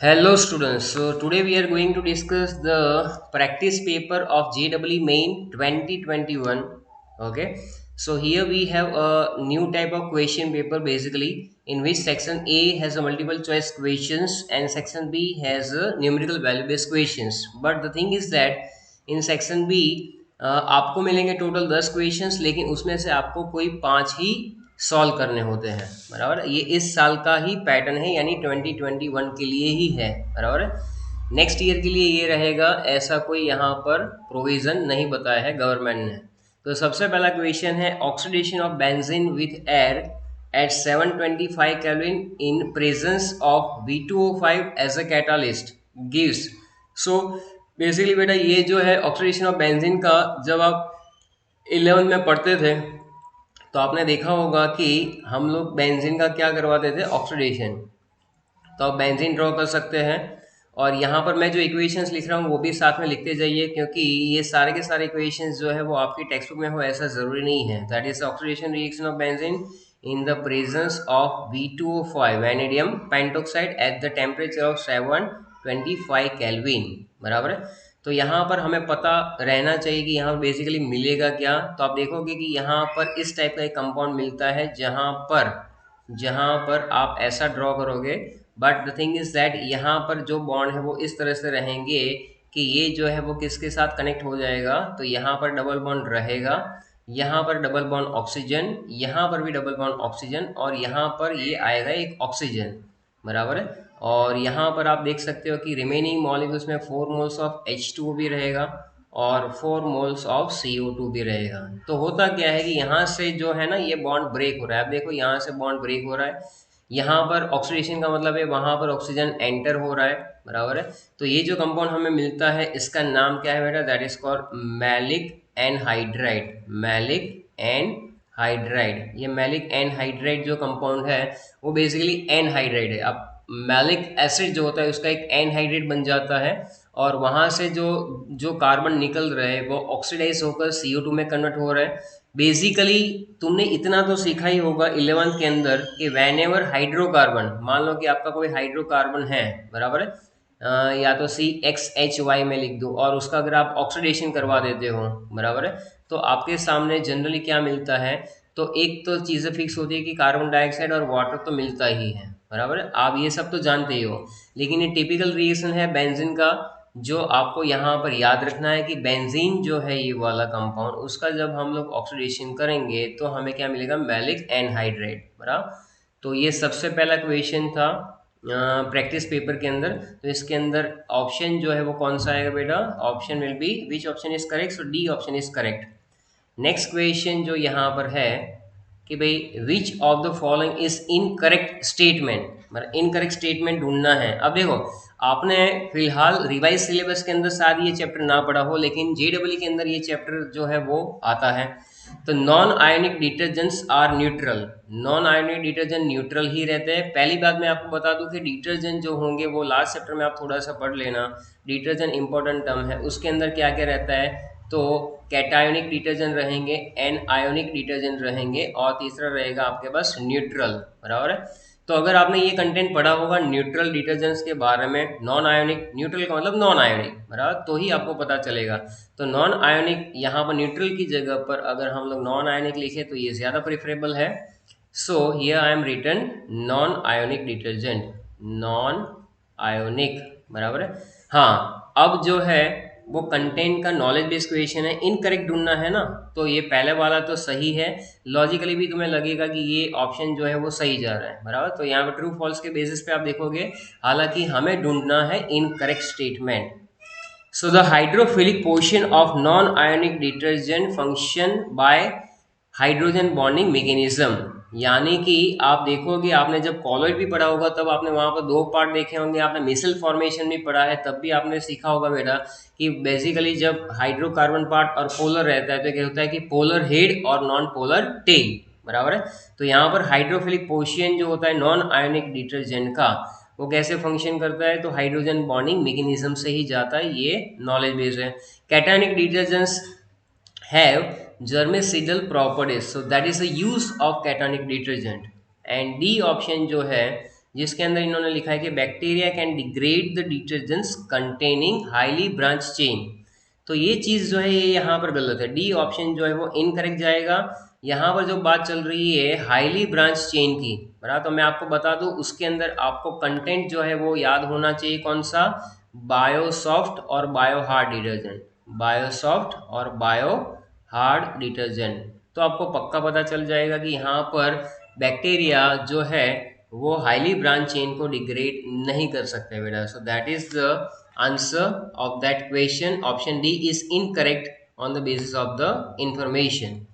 Hello students, so today we are going to discuss the practice paper of JEE Main 2021. Okay, so here we have a new type of question paper basically in which section A has a multiple choice questions and section B has a numerical value based questions. But the thing is that in section B आपको मिलेंगे total 10 questions, लेकिन उसमें से आपको कोई 5 ही solve करने होते हैं। बराबर, ये इस साल का ही पैटर्न है, यानी 2021 के लिए ही है। बराबर है, नेक्स्ट ईयर के लिए ये रहेगा ऐसा कोई यहाँ पर प्रोविज़न नहीं बताया है गवर्नमेंट ने। तो सबसे पहला क्वेश्चन है, oxidation of benzene with air at 725 Kelvin in presence of V2O5 as a catalyst gives। so basically बेटा ये जो है ऑक्सीडेशन ऑफ बेंजीन का, जब आप 11 में पढ़ते थे तो आपने देखा होगा कि हम लोग बेंजीन का क्या करवाते थे, ऑक्सीडेशन। तो आप बेंजीन ड्रॉ कर सकते हैं, और यहाँ पर मैं जो इक्वेशंस लिख रहा हूँ वो भी साथ में लिखते जाइए, क्योंकि ये सारे के सारे इक्वेशंस जो है वो आपकी टेक्स्ट बुक में हो ऐसा ज़रूरी नहीं है। That is oxidation reaction of benzene in the presence of V2O5 vanadium pentoxide at the temperature of 725 kelvin. बराबर है, तो यहाँ पर हमें पता रहना चाहिए कि यहाँ बेसिकली मिलेगा क्या। तो आप देखोगे कि यहाँ पर इस टाइप का एक कंपाउंड मिलता है, जहाँ पर आप ऐसा ड्रॉ करोगे, but the thing is that यहाँ पर जो बॉन्ड है वो इस तरह से रहेंगे कि ये जो है वो किसके साथ कनेक्ट हो जाएगा। तो यहाँ पर डबल बॉन्ड रहेगा, यहाँ पर डबल बॉन्ड ऑक्सीजन, यहाँ पर भी डबल बॉन्ड ऑक्सीजन, और यहाँ पर ये आएगा एक ऑक्सीजन। बराबर है, और यहाँ पर आप देख सकते हो कि रिमेनिंग मॉलिक्यूल्स में 4 मोल्स ऑफ H2O भी रहेगा और 4 मोल्स ऑफ CO2 भी रहेगा। तो होता क्या है कि यहाँ से जो है ना ये बॉन्ड ब्रेक हो रहा है। आप देखो यहाँ से बॉन्ड ब्रेक हो रहा है, यहाँ पर ऑक्सीडेशन का मतलब है वहाँ पर ऑक्सीजन एंटर हो रहा है। बराबर है, तो ये जो कंपाउंड हमें मिलता है इसका नाम क्या है बेटा, that is called maleic anhydride. Maleic anhydride, ये मैलिक एनहाइड्राइड जो कंपाउंड है वो बेसिकली एनहाइड्राइड है। अब मैलिक एसिड जो होता है उसका एक एनहाइड्रेट बन जाता है, और वहाँ से जो जो कार्बन निकल रहे हैं वो ऑक्सीडाइज होकर CO2 में कन्वर्ट हो रहा है। बेसिकली तुमने इतना तो सीखा ही होगा 11th के अंदर कि वैन एवर हाइड्रोकार्बन, मान लो कि आपका कोई हाइड्रोकार्बन है, बराबर है, या तो CXHY में लिख दो, और उसका अगर आप ऑक्सीडेशन करवा देते हो, बराबर है, तो आपके सामने जनरली क्या मिलता है। तो एक तो चीज़ें फिक्स होती है कि कार्बन डाइऑक्साइड और वाटर तो मिलता ही है। बराबर है, आप ये सब तो जानते ही हो, लेकिन ये टिपिकल रिएक्शन है बेंजीन का। जो आपको यहाँ पर याद रखना है कि बेंजीन जो है ये वाला कंपाउंड, उसका जब हम लोग ऑक्सीडेशन करेंगे तो हमें क्या मिलेगा, मैलिक एनहाइड्रेट। बराबर, तो ये सबसे पहला क्वेश्चन था प्रैक्टिस पेपर के अंदर। तो इसके अंदर ऑप्शन जो है वो कौन सा आएगा बेटा, option will be which option is correct, so D option is correct. Next question जो यहाँ पर है कि भाई विच of the following is incorrect statement, मतलब इनकरेक्ट स्टेटमेंट ढूंढना है। अब देखो, आपने फिलहाल रिवाइज सिलेबस के अंदर शायद ये चैप्टर ना पढ़ा हो, लेकिन JEE के अंदर ये चैप्टर जो है वो आता है। तो non ionic detergents are neutral, non ionic detergent neutral ही रहते हैं। पहली बात मैं आपको बता दूं कि डिटर्जेंट जो होंगे वो लास्ट चैप्टर में आप थोड़ा सा पढ़ लेना, डिटर्जेंट इंपॉर्टेंट टर्म है, उसके अंदर क्या क्या रहता है। तो कैटायोनिक डिटर्जेंट रहेंगे, एनआयोनिक डिटर्जेंट रहेंगे, और तीसरा रहेगा आपके पास न्यूट्रल। बराबर है, तो अगर आपने ये कंटेंट पढ़ा होगा न्यूट्रल डिटर्जेंट्स के बारे में, नॉन आयोनिक, न्यूट्रल का मतलब नॉन आयोनिक, बराबर, तो ही आपको पता चलेगा। तो नॉन आयोनिक यहाँ पर न्यूट्रल की जगह पर अगर हम लोग नॉन आयोनिक लिखे तो ये ज़्यादा प्रेफरेबल है। So here I am written non ionic detergent, non ionic. बराबर है, हाँ, अब जो है वो कंटेंट का नॉलेज बेस्ड क्वेश्चन है, इनकरेक्ट ढूंढना है ना। तो ये पहले वाला तो सही है, लॉजिकली भी तुम्हें लगेगा कि ये ऑप्शन जो है वो सही जा रहा है। बराबर, तो यहाँ पे ट्रू फॉल्स के बेसिस पे आप देखोगे, हालांकि हमें ढूंढना है incorrect statement. So the hydrophilic portion of non ionic detergent function by hydrogen bonding mechanism, यानी कि आप देखोगे, आपने जब कॉलॉइड भी पढ़ा होगा तब आपने वहां पर दो पार्ट देखे होंगे, आपने मिसल फॉर्मेशन भी पढ़ा है तब भी आपने सीखा होगा बेटा कि बेसिकली जब हाइड्रोकार्बन पार्ट और पोलर रहता है तो क्या होता है कि पोलर हेड और नॉन पोलर टेल। बराबर है, तो यहाँ पर हाइड्रोफिलिक पोर्शन जो होता है नॉन आयोनिक डिटर्जेंट का, वो कैसे फंक्शन करता है, तो हाइड्रोजन बॉन्डिंग मैकेनिज्म से ही जाता है, ये नॉलेज बेस्ड है। Cationic detergents have germicidal properties, so that is the use of cationic detergent। and D option जो है जिसके अंदर इन्होंने लिखा है कि bacteria can degrade the detergents containing highly branch chain. तो ये चीज़ जो है ये यहाँ पर गलत है, डी ऑप्शन जो है वो इनकरेक्ट जाएगा। यहाँ पर जो बात चल रही है हाईली ब्रांच चेन की, बराबर, तो मैं आपको बता दूं उसके अंदर आपको कंटेंट जो है वो याद होना चाहिए, कौन सा, बायोसॉफ्ट और बायो हार्ड डिटर्जेंट, बायोसॉफ्ट और बायो हार्ड डिटर्जेंट। तो आपको पक्का पता चल जाएगा कि यहाँ पर बैक्टीरिया जो है वो हाईली ब्रांच चेन को डिग्रेड नहीं कर सकते बेटा। So that is the answer of that question. Option D is incorrect on the basis of the information.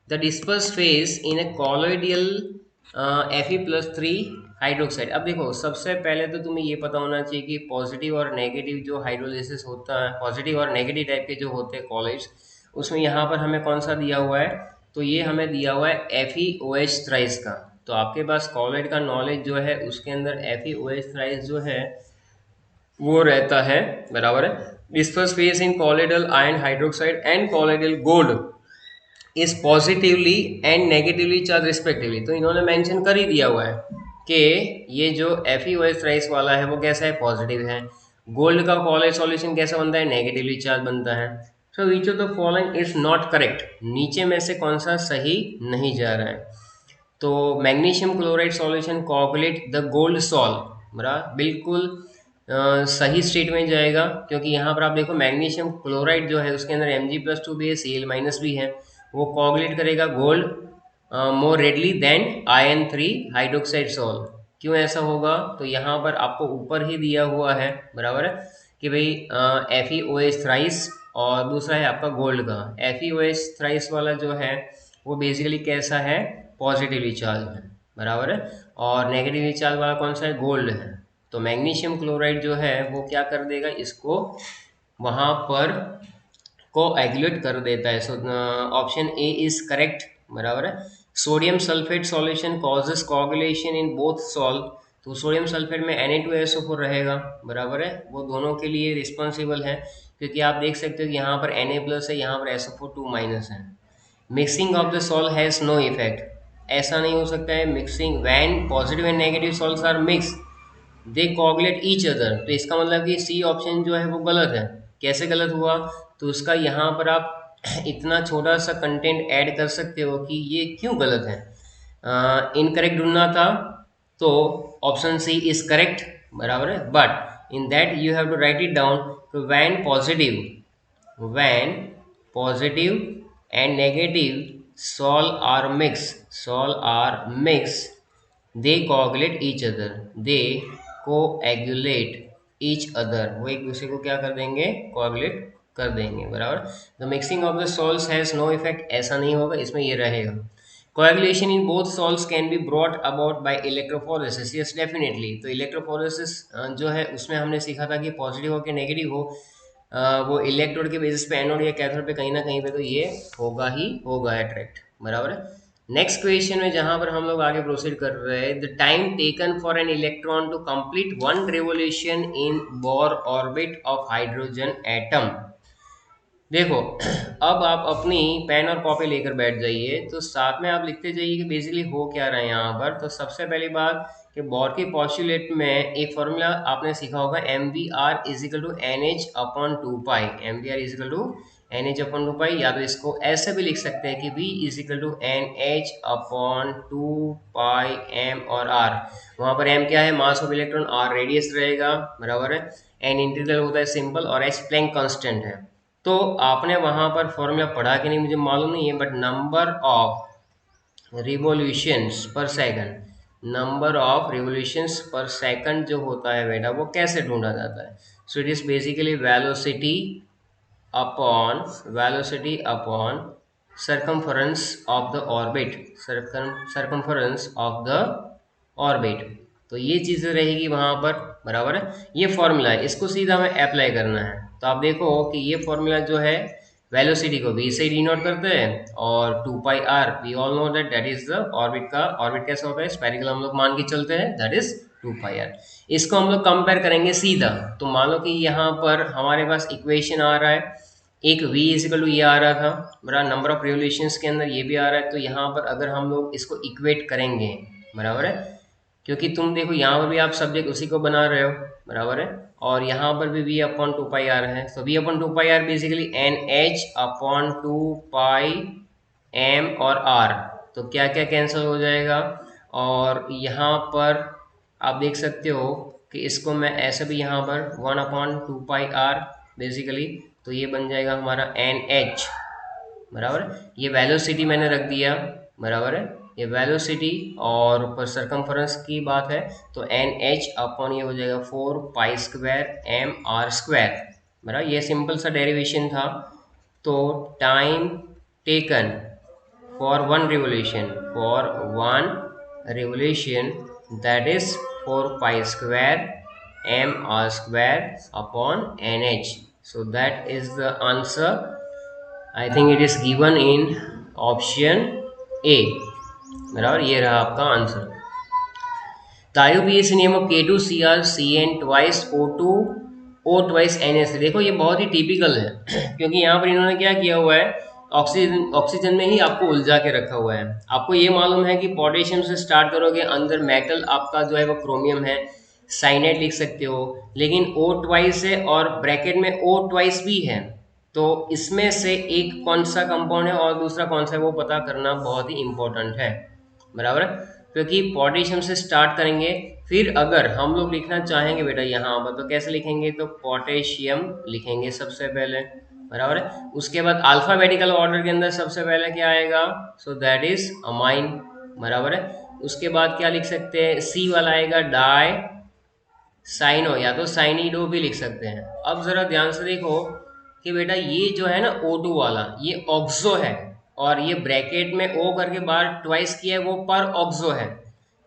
The disperse phase in a colloidal Fe+3 hydroxide. अब देखो सबसे पहले तो तुम्हें ये पता होना चाहिए कि पॉजिटिव और नेगेटिव जो हाइड्रोलिसिस होता है, पॉजिटिव और नेगेटिव टाइप के जो होते हैं कॉलोइड्स, उसमें यहाँ पर हमें कौन सा दिया हुआ है, तो ये हमें दिया हुआ है FeOH थ्राइस का। तो आपके पास कॉलोइड का नॉलेज जो है उसके अंदर FeOH थ्राइस जो है वो रहता है, बराबर है। Disperse phase in colloidal ion hydroxide and colloidal gold is positively and negatively charge respectively. तो इन्होंने मेंशन कर ही दिया हुआ है कि ये जो FeOH थ्राइस वाला है वो कैसा है, पॉजिटिव है। गोल्ड का कॉलोइड सॉल्यूशन कैसा बनता है, नेगेटिवली चार्ज बनता है। So which of the following is not correct, नीचे में से कौन सा सही नहीं जा रहा है। तो magnesium chloride solution coagulate the gold sol, बराबर बिल्कुल सही स्टेट में जाएगा, क्योंकि यहाँ पर आप देखो मैग्नीशियम क्लोराइड जो है उसके अंदर Mg+2 भी है, Cl- भी है, वो कोआगुलेट करेगा gold more readily than Iron3 hydroxide sol. क्यों ऐसा होगा, तो यहाँ पर आपको ऊपर ही दिया हुआ है, बराबर है, कि भाई FeOH थ्राइस और दूसरा है आपका गोल्ड का। FeOH थ्राइस वाला जो है वो बेसिकली कैसा है, पॉजिटिवली चार्ज है, बराबर है, और नेगेटिवली चार्ज वाला कौन सा है, गोल्ड है। तो मैग्नीशियम क्लोराइड जो है वो क्या कर देगा, इसको वहाँ पर कोएगुलेट कर देता है। So option A is correct, बराबर है। Sodium sulphate solution causes coagulation in both solve. तो सोडियम सल्फेट में Na2SO4 रहेगा, बराबर है, वो दोनों के लिए रिस्पॉन्सिबल है, क्योंकि आप देख सकते हो कि यहाँ पर Na+ है, यहाँ पर SO4 2- है। Mixing of the salt has no effect, ऐसा नहीं हो सकता है। Mixing when positive and negative salts are mix they coagulate each other. तो इसका मतलब कि सी ऑप्शन जो है वो गलत है। कैसे गलत हुआ, तो उसका यहाँ पर आप इतना छोटा सा कंटेंट ऐड कर सकते हो कि ये क्यों गलत है, इनकरेक्ट ढूंढना था, तो ऑप्शन सी इज करेक्ट, बराबर है। But in that you have to write it down, when positive and negative sol are mixed they coagulate each other, they coagulate each other, वो एक दूसरे को क्या कर देंगे, coagulate कर देंगे, बराबर। The mixing of the salts has no effect, ऐसा नहीं होगा, इसमें ये रहेगा। coagulation in both salts can be brought about by electrophoresis, yes definitely। तो electrophoresis जो है उसमें हमने सीखा था कि पॉजिटिव हो कि नेगेटिव हो, वो इलेक्ट्रोड के बेसिस पे एनोड या कैथोड पे कहीं ना कहीं पे तो ये होगा ही होगा अट्रैक्ट, बराबर है। नेक्स्ट क्वेश्चन में जहां पर हम लोग आगे प्रोसीड कर रहे हैं, the time taken for an electron to complete one revolution in Bohr orbit of hydrogen atom. देखो अब आप अपनी पेन और कॉपी लेकर बैठ जाइए, तो साथ में आप लिखते जाइए कि बेसिकली हो क्या रहा है यहाँ पर। तो सबसे पहली बात कि बोर के पॉस्टुलेट में एक फॉर्मूला आपने सीखा होगा, mvr=nh/2 पाई, mvr=nh/2 पाई, या तो इसको ऐसे भी लिख सकते हैं कि v=nh/2 पाई m और r। वहाँ पर m क्या है, mass of electron, r radius रहेगा, बराबर है, n इंटीग्रल होता है सिंपल, और h प्लैंक कांस्टेंट है। तो आपने वहां पर फॉर्मूला पढ़ा कि नहीं मुझे मालूम नहीं है, बट नंबर ऑफ रिवॉल्यूशंस पर सेकंड, नंबर ऑफ रिवॉल्यूशंस पर सेकंड जो होता है बेटा वो कैसे ढूंढा जाता है। So it is basically velocity upon circumference of the orbit, circumference of the orbit. तो ये चीज़ें रहेगी वहाँ पर, बराबर है। ये फॉर्मूला है, इसको सीधा हमें अप्लाई करना है। तो आप देखो कि ये फॉर्मूला जो है वेलोसिटी को v से डिनोट करते हैं, और 2 pi r we all know that that is the orbit का, ऑर्बिट कैसा होता है, स्फेरिकल हम लोग मान के चलते हैं, दैट इज 2 पाई r। इसको हम लोग कंपेयर करेंगे सीधा। तो मान लो कि यहाँ पर हमारे पास इक्वेशन आ रहा है, एक v इजिकल टू ये आ रहा था, बराबर, नंबर ऑफ रिवोल्यूशंस के अंदर ये भी आ रहा है। तो यहाँ पर अगर हम लोग इसको इक्वेट करेंगे, बराबर है, क्योंकि तुम देखो यहाँ पर भी आप सब्जेक्ट उसी को बना रहे हो, बराबर है, और यहाँ पर भी v upon two pi r है। तो v upon two pi r basically n h upon two pi m और आर, तो क्या क्या कैंसिल हो जाएगा। और यहाँ पर आप देख सकते हो कि इसको मैं ऐसे भी यहाँ पर one upon two pi r basically, तो ये बन जाएगा हमारा एन एच, बराबर है। ये वेलोसिटी मैंने रख दिया, बराबर है, ये वेलोसिटी और ऊपर सरकमफरेंस की बात है, तो एन एच अपॉन ये हो जाएगा 4 pi square m r square, बराबर। ये सिंपल सा डेरिवेशन था। तो time taken for one revolution that is 4 pi square m r square upon n h. So that is the answer. I think it is given in option A, बराबर, ये रहा आपका answer. The IUPAC name of K2Cr Cn twice O2 O twice NH3। देखो ये बहुत ही typical है क्योंकि यहाँ पर इन्होंने क्या किया हुआ है, ऑक्सीजन में ही आपको उलझा के रखा हुआ है। आपको ये मालूम है कि पोटेशियम से स्टार्ट करोगे, अंदर मेटल आपका जो है वो क्रोमियम है, साइनाइड लिख सकते हो, लेकिन O ट्वाइस है और ब्रैकेट में O ट्वाइस भी है, तो इसमें से एक कौन सा कंपाउंड है और दूसरा कौन सा है वो पता करना बहुत ही इंपॉर्टेंट है, बराबर है। क्योंकि पोटेशियम से स्टार्ट करेंगे, फिर अगर हम लोग लिखना चाहेंगे बेटा यहाँ पर, तो कैसे लिखेंगे, तो पोटेशियम लिखेंगे सबसे पहले, बराबर है। उसके बाद अल्फाबेटिकल ऑर्डर के अंदर सबसे पहले क्या आएगा, सो दैट इज अमाइन, बराबर है। उसके बाद क्या लिख सकते हैं, सी वाला आएगा डाई साइनो, या तो साइनिडो भी लिख सकते हैं। अब जरा ध्यान से देखो कि बेटा ये जो है ना O2 वाला, ये ऑक्सो है, और ये ब्रैकेट में O करके बार ट्वाइस किया है, वो पर ऑक्सो है।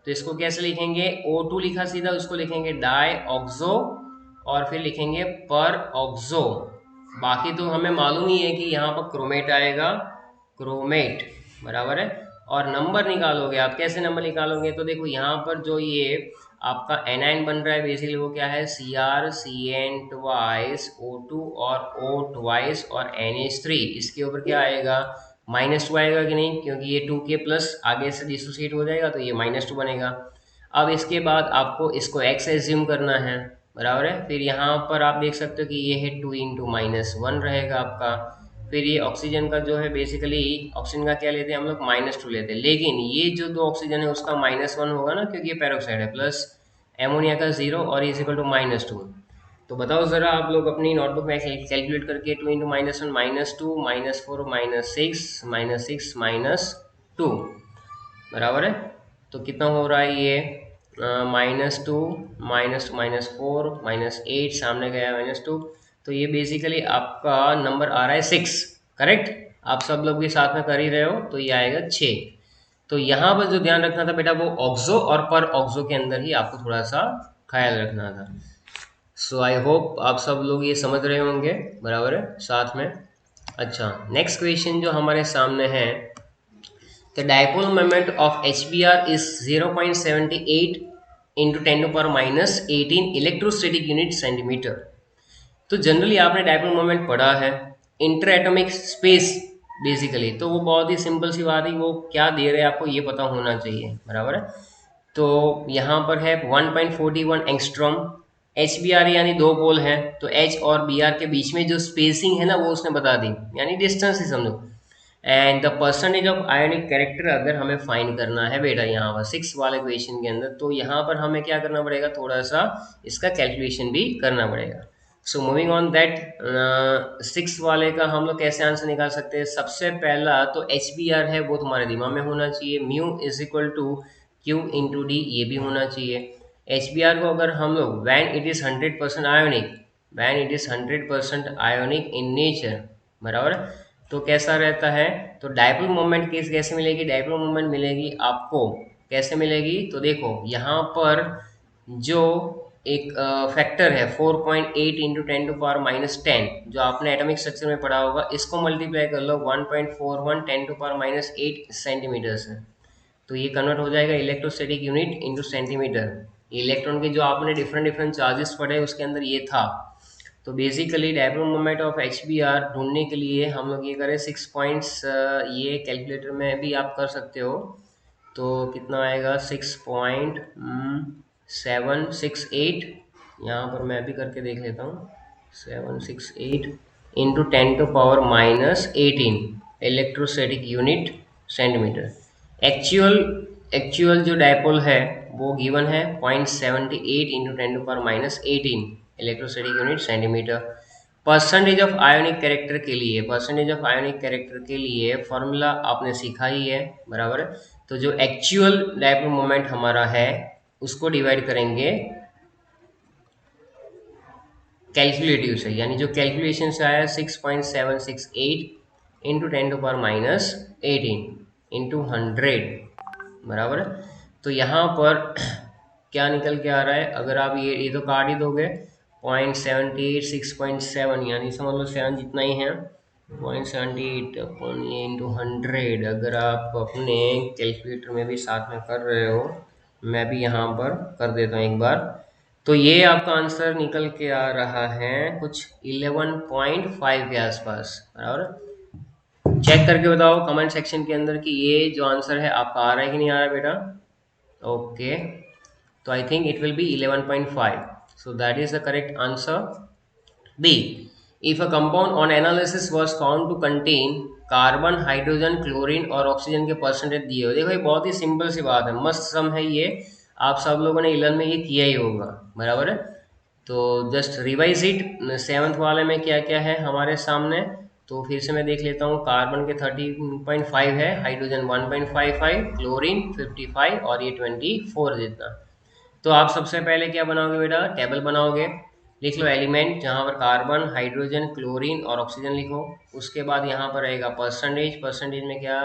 तो इसको कैसे लिखेंगे, O2 लिखा सीधा, उसको लिखेंगे डाई ऑक्सो और फिर लिखेंगे पर ऑक्सो। बाकी तो हमें मालूम ही है कि यहाँ पर क्रोमेट आएगा, क्रोमेट, बराबर है। और नंबर निकालोगे आप, कैसे नंबर निकालोगे, तो देखो यहाँ पर जो ये आपका एनाइन बन रहा है बेसिकली वो क्या है, CrCn ट्वाइस O2 और O ट्वाइस और NH3, इसके ऊपर क्या आएगा, -2 आएगा कि नहीं, क्योंकि ये 2 के प्लस आगे से डिसोसिएट हो जाएगा तो ये -2 बनेगा। अब इसके बाद आपको इसको x एज्यूम करना है, बराबर है। फिर यहाँ पर आप देख सकते हो कि ये है 2 इंटू -1 रहेगा आपका। फिर ये ऑक्सीजन का जो है बेसिकली, ऑक्सीजन का क्या लेते हैं हम लोग, -2 लेते हैं, लेकिन ये जो दो ऑक्सीजन है उसका -1 होगा ना, क्योंकि ये पेरोक्साइड है, प्लस एमोनिया का 0 और इज इक्वल टू -2। तो बताओ ज़रा आप लोग अपनी नोटबुक में कैलकुलेट करके, 2 इंटू -1 -2 -4 -6 -2, बराबर है। तो कितना हो रहा है ये, -2 -4 -8, सामने गया -2, तो ये बेसिकली आपका नंबर आ रहा है 6, करेक्ट। आप सब लोग भी साथ में कर ही रहे हो, तो ये आएगा 6। तो यहाँ पर जो ध्यान रखना था बेटा, वो ऑक्सो और पर ऑक्सो के अंदर ही आपको थोड़ा सा ख्याल रखना था। सो आई होप आप सब लोग ये समझ रहे होंगे, बराबर है, साथ में। अच्छा, नेक्स्ट क्वेश्चन जो हमारे सामने है, the dipole moment of HBr is 0.78 into 10⁻18 electrostatic unit centimetre. तो जनरली आपने डायपोल मोमेंट पढ़ा है, इंटर एटॉमिक स्पेस बेसिकली, तो वो बहुत ही सिंपल सी बात है, वो क्या दे रहे हैं आपको ये पता होना चाहिए, बराबर है। तो यहाँ पर है 1.41 एंगस्ट्रॉम, HBr यानी दो पोल हैं, तो H और Br के बीच में जो स्पेसिंग है ना वो उसने बता दी, यानी डिस्टेंस ही समझो। And the percentage of ionic character अगर हमें फाइंड करना है बेटा यहाँ पर 6 वाले क्वेश्चन के अंदर, तो यहाँ पर हमें क्या करना पड़ेगा, थोड़ा सा इसका कैलकुलेशन भी करना पड़ेगा। सो मूविंग ऑन दैट, 6 वाले का हम लोग कैसे आंसर निकाल सकते हैं। सबसे पहला तो HBr है वो तुम्हारे दिमाग में होना चाहिए, mu is equal to Q into d, ये भी होना चाहिए। HBr को अगर हम लोग when it is 100% ionic, when it is 100% ionic in nature, बराबर, तो कैसा रहता है, तो डायपोल मोमेंट कैसे मिलेगी, डायपोल मोमेंट मिलेगी आपको, कैसे मिलेगी, तो देखो यहाँ पर जो एक फैक्टर है 4.8 इंटू 10⁻⁻10, जो आपने एटॉमिक स्ट्रक्चर में पढ़ा होगा, इसको मल्टीप्लाई कर लो 1.41 10⁻8 सेंटीमीटर से, तो ये कन्वर्ट हो जाएगा electrostatic unit into centimetre. Electron के जो आपने डिफरेंट डिफरेंट चार्जेस पढ़े उसके अंदर ये था। तो basically dipole moment of HBr ढूंढने के लिए हम लोग ये करें 6 पॉइंट्स, ये कैलकुलेटर में भी आप कर सकते हो, तो कितना आएगा 6.768। यहाँ पर मैं भी करके देख लेता हूँ। 768 into 10⁻−18 electrostatic unit centimetre. Actual actual जो डायपोल है वो गिवन है 0.78 into 10⁻−18 electrostatic unit centimetre. Percentage of ionic character के लिए फॉर्मूला आपने सीखा ही है, बराबर है। तो जो एक्चुअल डायपोल मोमेंट हमारा है उसको डिवाइड करेंगे कैलकुलेटिव से, यानी जो कैलकुलेशन से आया 6.768 इंटू 10⁻−18 इंटू 100, बराबर है। तो यहाँ पर क्या निकल के आ रहा है, अगर आप ये तो काट ही दोगे 0.78 6.7 यानी समझ लो 7 जितना ही है 0.78 अपन ये इंटू 100। अगर आप अपने कैलकुलेटर में भी साथ में कर रहे हो, मैं भी यहाँ पर कर देता हूँ एक बार, तो ये आपका आंसर निकल के आ रहा है कुछ 11.5 के आसपास, बराबर। चेक करके बताओ कमेंट सेक्शन के अंदर कि ये जो आंसर है आपका आ रहा है कि नहीं आ रहा है बेटा। ओके, तो I think it will be 11.5. So that is the correct answer. B. If a compound on analysis was found to contain carbon, hydrogen, chlorine और ऑक्सीजन के परसेंटेज दिए हो, देखो ये बहुत ही सिंपल सी बात है, मस्त सम है ये, आप सब लोगों ने 11 में ये किया ही होगा, बराबर है। तो जस्ट रिवाइज इट, 7th वाले में क्या क्या है हमारे सामने, तो फिर से मैं देख लेता हूँ। कार्बन के 13.5 है, हाइड्रोजन 1.55, क्लोरीन 55 और ये 24 जितना। तो आप सबसे पहले क्या बनाओगे बेटा, टेबल बनाओगे। लिख लो एलिमेंट, जहाँ पर कार्बन, हाइड्रोजन, क्लोरीन और ऑक्सीजन लिखो। उसके बाद यहाँ पर रहेगा परसेंटेज, परसेंटेज में क्या,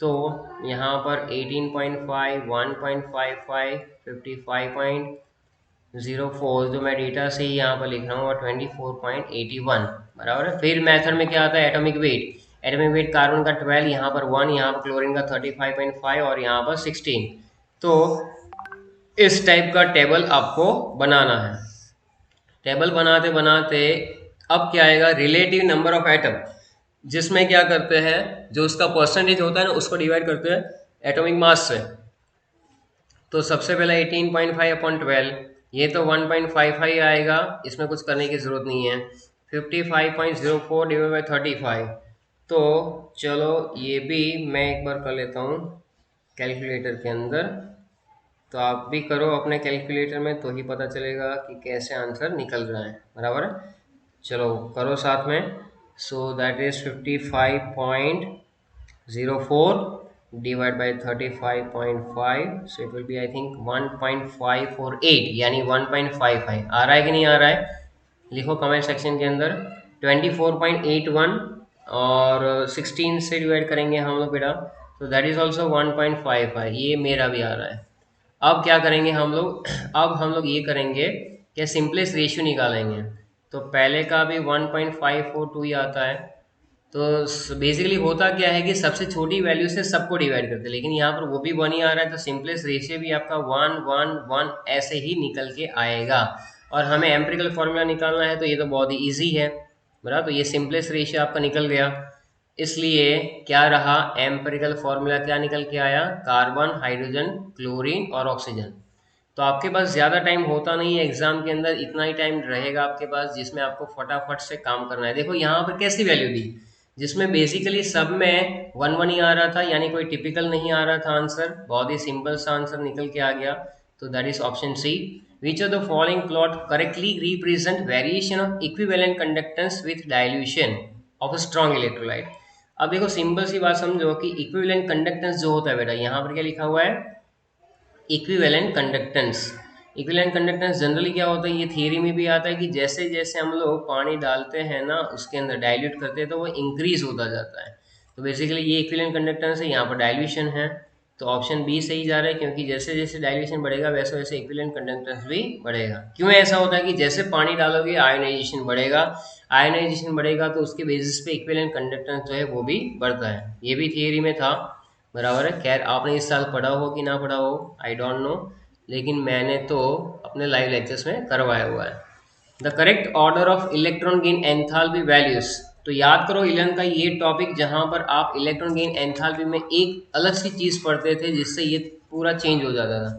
तो यहाँ पर 18.5, 1.55, 55.04 जो मैं डेटा से ही यहाँ पर लिख रहा हूँ, और 24.81, बराबर है। फिर मेथड में क्या आता है, atomic weight. Atomic weight carbon का 12, यहाँ पर 1, यहाँ पर क्लोरीन का 35.5 और यहाँ पर 16। तो इस टाइप का टेबल आपको बनाना है। टेबल बनाते बनाते अब क्या आएगा, रिलेटिव नंबर ऑफ एटम, जिसमें क्या करते हैं, जो उसका परसेंटेज होता है ना उसको डिवाइड करते हैं एटॉमिक मास से। तो सबसे पहले 18.5 अपॉन 12, ये तो 1.55 आएगा, इसमें कुछ करने की जरूरत नहीं है। 55.04 डिवाइड बाई 35, तो चलो ये भी मैं एक बार कर लेता हूँ कैलकुलेटर के अंदर, तो आप भी करो अपने कैलकुलेटर में, तो ही पता चलेगा कि कैसे आंसर निकल रहा है, बराबर है। चलो करो साथ में। So that is 55.04 divide by 35.5, so it will be I think 1.548, यानी 1.55 आ रहा है कि नहीं आ रहा है, लिखो कमेंट सेक्शन के अंदर। 24.81 और 16 से डिवाइड करेंगे हम लोग बेटा, तो दैट इज ऑल्सो 1.55, ये मेरा भी आ रहा है। अब क्या करेंगे हम लोग, अब हम लोग ये करेंगे कि सिंपलेस्ट रेशियो निकालेंगे। तो पहले का भी 1.542 ही आता है, तो बेसिकली होता क्या है कि सबसे छोटी वैल्यू से सबको डिवाइड करते हैं, लेकिन यहाँ पर वो भी 1 ही आ रहा है, तो सिंपलेस्ट रेशियो भी आपका 1 1 1 ऐसे ही निकल के आएगा। और हमें एम्पिरिकल फॉर्मूला निकालना है, तो ये तो बहुत ही ईजी है, बराबर। तो ये सिंपलेस्ट रेशियो आपका निकल गया, इसलिए क्या रहा, एम्पिरिकल फॉर्मूला क्या निकल के आया, कार्बन, हाइड्रोजन, क्लोरीन और ऑक्सीजन। तो आपके पास ज़्यादा टाइम होता नहीं है एग्जाम के अंदर, इतना ही टाइम रहेगा आपके पास जिसमें आपको फटाफट से काम करना है। देखो यहाँ पर कैसी वैल्यू दी, जिसमें बेसिकली सब में 1 1 ही आ रहा था, यानी कोई टिपिकल नहीं आ रहा था आंसर, बहुत ही सिंपल सा आंसर निकल के आ गया। तो दैट इज option c. Which of the following plot correctly represent variation of equivalent conductance with dilution of strong electrolyte. अब देखो सिंपल सी बात समझो कि इक्विवेलेंट कंडक्टेंस जो होता है बेटा, यहाँ पर क्या लिखा हुआ है, equivalent conductance. Equivalent conductance generally क्या होता है, ये थियरी में भी आता है कि जैसे जैसे हम लोग पानी डालते हैं ना उसके अंदर डाइल्यूट करते हैं, तो वो इंक्रीज होता जाता है। तो बेसिकली ये इक्विवेलेंट कंडक्टेंस है, यहाँ पर डाइल्यूशन है, तो ऑप्शन बी सही जा रहा है, क्योंकि जैसे जैसे डाइल्यूशन बढ़ेगा वैसे वैसे इक्विवेलेंट कंडक्टेंस भी बढ़ेगा। क्यों ऐसा होता है कि जैसे पानी डालोगे आयोनाइजेशन बढ़ेगा, आयोनाइजेशन बढ़ेगा तो उसके बेसिस पे इक्विवेलेंट कंडक्टेंस जो है वो भी बढ़ता है। ये भी थियरी में था, बराबर है। खैर आपने इस साल पढ़ा हो कि ना पढ़ा हो आई डोंट नो, लेकिन मैंने तो अपने लाइव लेक्चर्स में करवाया हुआ है। The correct order of electron in enthalpy values, तो याद करो 11 का ये टॉपिक जहां पर आप इलेक्ट्रॉन गेन एंथैल्पी में एक अलग सी चीज पढ़ते थे जिससे ये पूरा चेंज हो जाता था।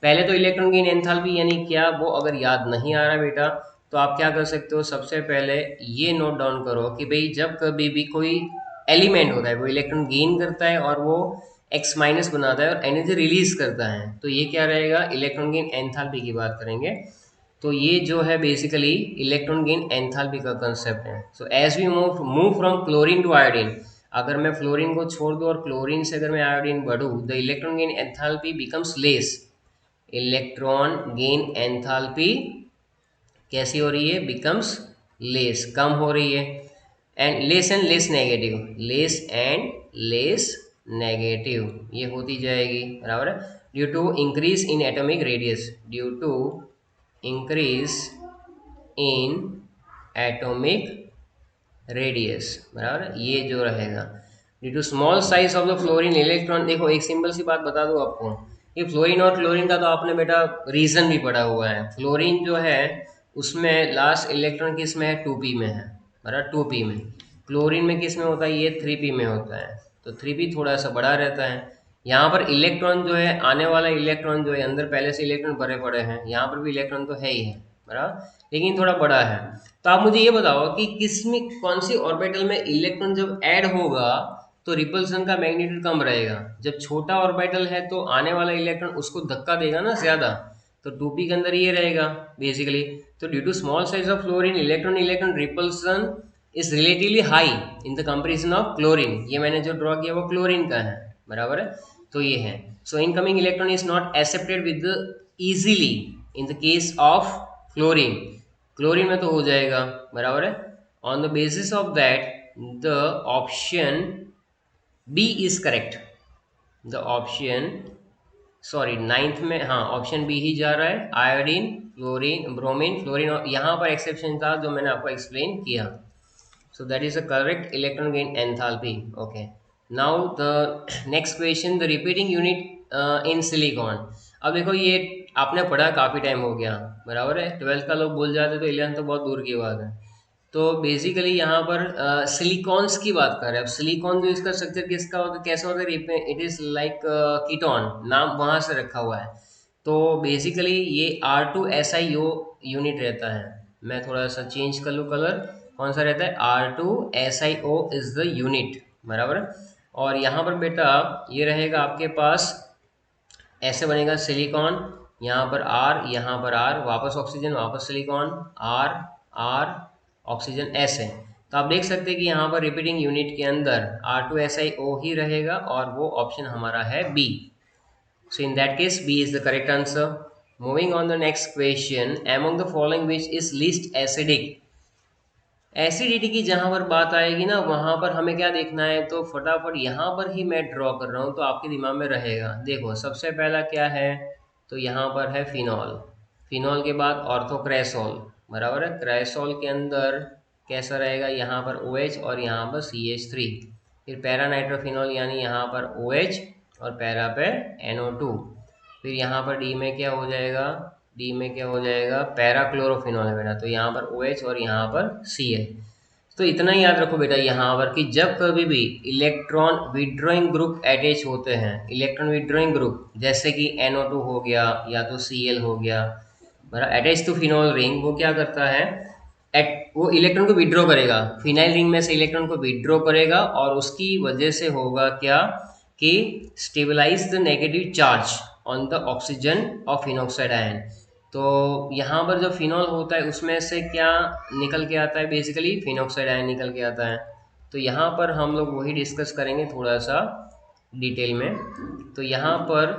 पहले तो इलेक्ट्रॉन गेन एंथैल्पी यानी क्या वो अगर याद नहीं आ रहा बेटा तो आप क्या कर सकते हो, सबसे पहले ये नोट डाउन करो कि भाई जब कभी भी कोई एलिमेंट होता है वो इलेक्ट्रॉन गेन करता है और वो एक्स माइनस बनाता है और एनर्जी रिलीज करता है, तो ये क्या रहेगा, इलेक्ट्रॉन गेन एंथैल्पी की बात करेंगे। तो ये जो है बेसिकली इलेक्ट्रॉन गेन एंथैल्पी का कंसेप्ट है। So as we move from chlorine to iodine, अगर मैं फ्लोरीन को छोड़ दूं और क्लोरीन से अगर मैं आयोडीन बढ़ूं, the electron gain enthalpy becomes less. Electron gain enthalpy कैसी हो रही है, बिकम्स लेस, कम हो रही है। And less and less negative, less and less negative ये होती जाएगी, बराबर है। Due to increase in atomic radius, due to increase in atomic radius, बराबर ये जो रहेगा। Due to small size of the fluorine electron, देखो एक सिंपल सी बात बता दूं आपको, ये फ्लोरीन और क्लोरीन का तो आपने बेटा रीजन भी पढ़ा हुआ है। फ्लोरीन जो है उसमें लास्ट इलेक्ट्रॉन किस में है, 2p में है, बराबर 2p में। क्लोरीन में किस में होता है, ये 3p में होता है, तो 3p थोड़ा सा बड़ा रहता है। यहाँ पर इलेक्ट्रॉन जो है, आने वाला इलेक्ट्रॉन जो है, अंदर पहले से इलेक्ट्रॉन भरे पड़े हैं, यहाँ पर भी इलेक्ट्रॉन तो है ही है, बराबर, लेकिन थोड़ा बड़ा है। तो आप मुझे ये बताओ कि किसमें कौन सी ऑर्बिटल में इलेक्ट्रॉन जब ऐड होगा तो रिपल्सन का मैग्नीट्यूड कम रहेगा। जब छोटा ऑर्बिटल है तो आने वाला इलेक्ट्रॉन उसको धक्का देगा ना ज्यादा, तो 2p के अंदर ये रहेगा बेसिकली। तो due to small size of fluorine electron electron repulsion is relatively high in the comparison of chlorine, ये मैंने जो ड्रॉ किया वो क्लोरीन का है, बराबर है। तो ये है, so incoming electron is not accepted with easily in the case of fluorine, chlorine में तो हो जाएगा, बराबर है। On the basis of that the option B is correct, the option sorry ninth में, हाँ ऑप्शन बी ही जा रहा है, आयोडीन क्लोरीन ब्रोमीन फ्लोरीन, और यहाँ पर एक्सेप्शन था जो मैंने आपको एक्सप्लेन किया। So that is a correct electron gain enthalpy. Okay. Now the next question, the repeating unit in silicon. अब देखो ये आपने पढ़ा काफ़ी टाइम हो गया, बराबर है, 12th का लोग भूल जाते तो 11th तो बहुत दूर की बात है। तो बेसिकली यहाँ पर सिलिकॉन्स की बात कर रहे हैं। अब सिलिकॉन जो इसका स्ट्रक्चर किसका होता है, कैसा होता है, इट इज़ लाइक कीटोन, नाम वहाँ से रखा हुआ है। तो बेसिकली ये R2SiO यूनिट रहता है। मैं थोड़ा सा चेंज कर लूँ कलर, कौन सा रहता है, R2SiO इज द यूनिट, बराबर। और यहाँ पर बेटा ये रहेगा आपके पास, ऐसे बनेगा सिलिकॉन, यहाँ पर R, यहाँ पर R, वापस ऑक्सीजन, वापस सिलिकॉन, R R ऑक्सीजन, ऐसे। तो आप देख सकते हैं कि यहाँ पर रिपीटिंग यूनिट के अंदर R2SiO ही रहेगा और वो ऑप्शन हमारा है B। So in that case B is the correct answer. Moving on the next question, among the following which is least acidic, acidity की जहाँ पर बात आएगी ना वहाँ पर हमें क्या देखना है, तो फटाफट यहाँ पर ही मैं ड्रॉ कर रहा हूँ तो आपके दिमाग में रहेगा। देखो सबसे पहला क्या है, तो यहाँ पर है फिनॉल, फिनॉल के बाद ऑर्थोक्रेसोल, बराबर है। क्रेसोल के अंदर कैसा रहेगा, यहाँ पर OH और यहाँ पर CH3, फिर पैरा नाइट्रोफिनॉल यानी यहाँ पर OH और पैरा पे NO2, फिर यहाँ पर डी में क्या हो जाएगा, डी में क्या हो जाएगा, पैराक्लोरोफिनॉल है बेटा, तो यहाँ पर OH और यहाँ पर Cl। तो इतना ही याद रखो बेटा यहाँ पर कि जब कभी भी इलेक्ट्रॉन विड्रॉइंग ग्रुप अटैच होते हैं, इलेक्ट्रॉन विड्रॉइंग ग्रुप जैसे कि NO2 हो गया या तो Cl हो गया, बराबर, अटैच टू फिनॉल रिंग, वो क्या करता है, वो इलेक्ट्रॉन को विड्रॉ करेगा, फिनाइल रिंग में से इलेक्ट्रॉन को विड्रॉ करेगा और उसकी वजह से होगा क्या कि stabilize the negative charge on the oxygen of phenoxide ion. तो यहाँ पर जो फिनॉल होता है उसमें से क्या निकल के आता है, बेसिकली फिनॉक्साइड आयन निकल के आता है। तो यहाँ पर हम लोग वही डिस्कस करेंगे थोड़ा सा डिटेल में। तो यहाँ पर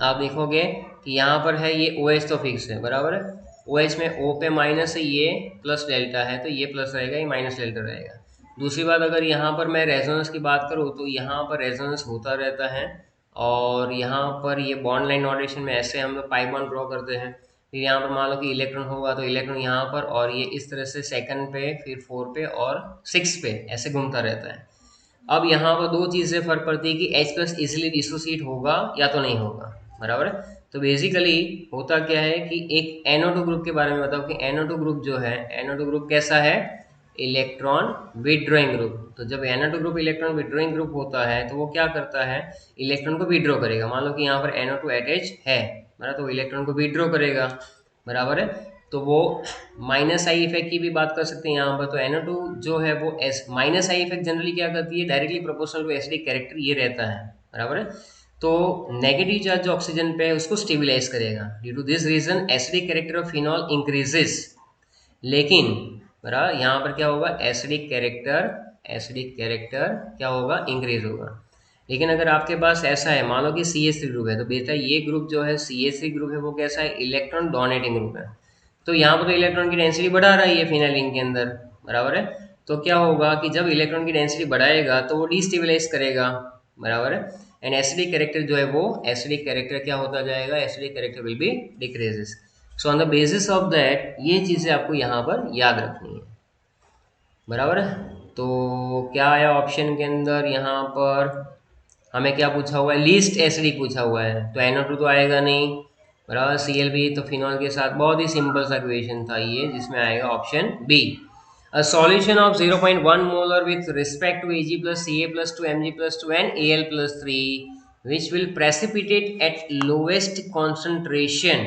आप देखोगे कि यहाँ पर है ये OH तो फिक्स है, बराबर है, OH में O पे माइनस है, ये प्लस डेल्टा है तो ये प्लस रहेगा, ये माइनस डेल्टा रहेगा। दूसरी बात, अगर यहाँ पर मैं रेजोनेंस की बात करूँ तो यहाँ पर रेजोनेंस होता रहता है और यहाँ पर ये बॉन्ड लाइन नोटेशन में ऐसे हम लोग पाई बॉन्ड ड्रॉ करते हैं। फिर यहाँ पर मान लो कि इलेक्ट्रॉन होगा तो इलेक्ट्रॉन यहाँ पर और ये इस तरह से सेकंड पे, फिर 4 पे और 6 पे ऐसे घूमता रहता है। अब यहाँ पर दो चीज़ें फर्क पड़ती है कि H+ इजिली डिसोसिएट होगा या तो नहीं होगा, बराबर है। तो बेसिकली होता क्या है कि एक NO2 ग्रुप के बारे में बताओ कि NO2 ग्रुप जो है, NO2 ग्रुप कैसा है, इलेक्ट्रॉन विड्रॉइंग ग्रुप। तो जब NO2 group electron withdrawing group होता है तो वो क्या करता है, इलेक्ट्रॉन को विड्रॉ करेगा। मान लो कि यहाँ पर NO2 अटैच है, बराबर, तो इलेक्ट्रॉन को विड्रॉ करेगा, बराबर है। तो वो माइनस आई इफेक्ट की भी बात कर सकते हैं यहाँ पर। तो NO2 जो है वो माइनस आई इफेक्ट जनरली क्या करती है, directly proportional to acidic character ये रहता है, बराबर है। तो नेगेटिव चार्ज जो ऑक्सीजन पे है उसको स्टेबिलाईज करेगा। Due to this reason acidic character of phenol increases. लेकिन बराबर यहाँ पर क्या होगा, एसिडिक कैरेक्टर क्या होगा, इंक्रीज होगा। लेकिन अगर आपके पास ऐसा है, मान लो कि CH3 ग्रुप है, तो बेटा ये ग्रुप जो है CH3 ग्रुप है वो कैसा है, इलेक्ट्रॉन डोनेटिंग ग्रुप है। तो यहाँ पर तो इलेक्ट्रॉन की डेंसिटी बढ़ा रहा है ये फिनाइल रिंग के अंदर, बराबर है। तो क्या होगा कि जब इलेक्ट्रॉन की डेंसिटी बढ़ाएगा तो वो डिस्टेबलाइज करेगा, बराबर है। एंड एसिडिक कैरेक्टर जो है वो, एसिडिक कैरेक्टर क्या होता जाएगा, acidic character will be decreases. So on the basis of that ये चीज़ें आपको यहाँ पर याद रखनी है, बराबर है। तो क्या आया ऑप्शन के अंदर, यहाँ पर हमें क्या पूछा हुआ है, लीस्ट एसिडिक पूछा हुआ है। तो NO2 तो आएगा नहीं, बराबर। Cl भी तो फिनॉल के साथ, बहुत ही सिंपल सा इक्वेशन था ये, जिसमें आएगा option b. A solution of 0.1 molar with respect to Ag plus Ca plus 2 Mg plus 2 and Al plus 3 which will precipitate at lowest concentration।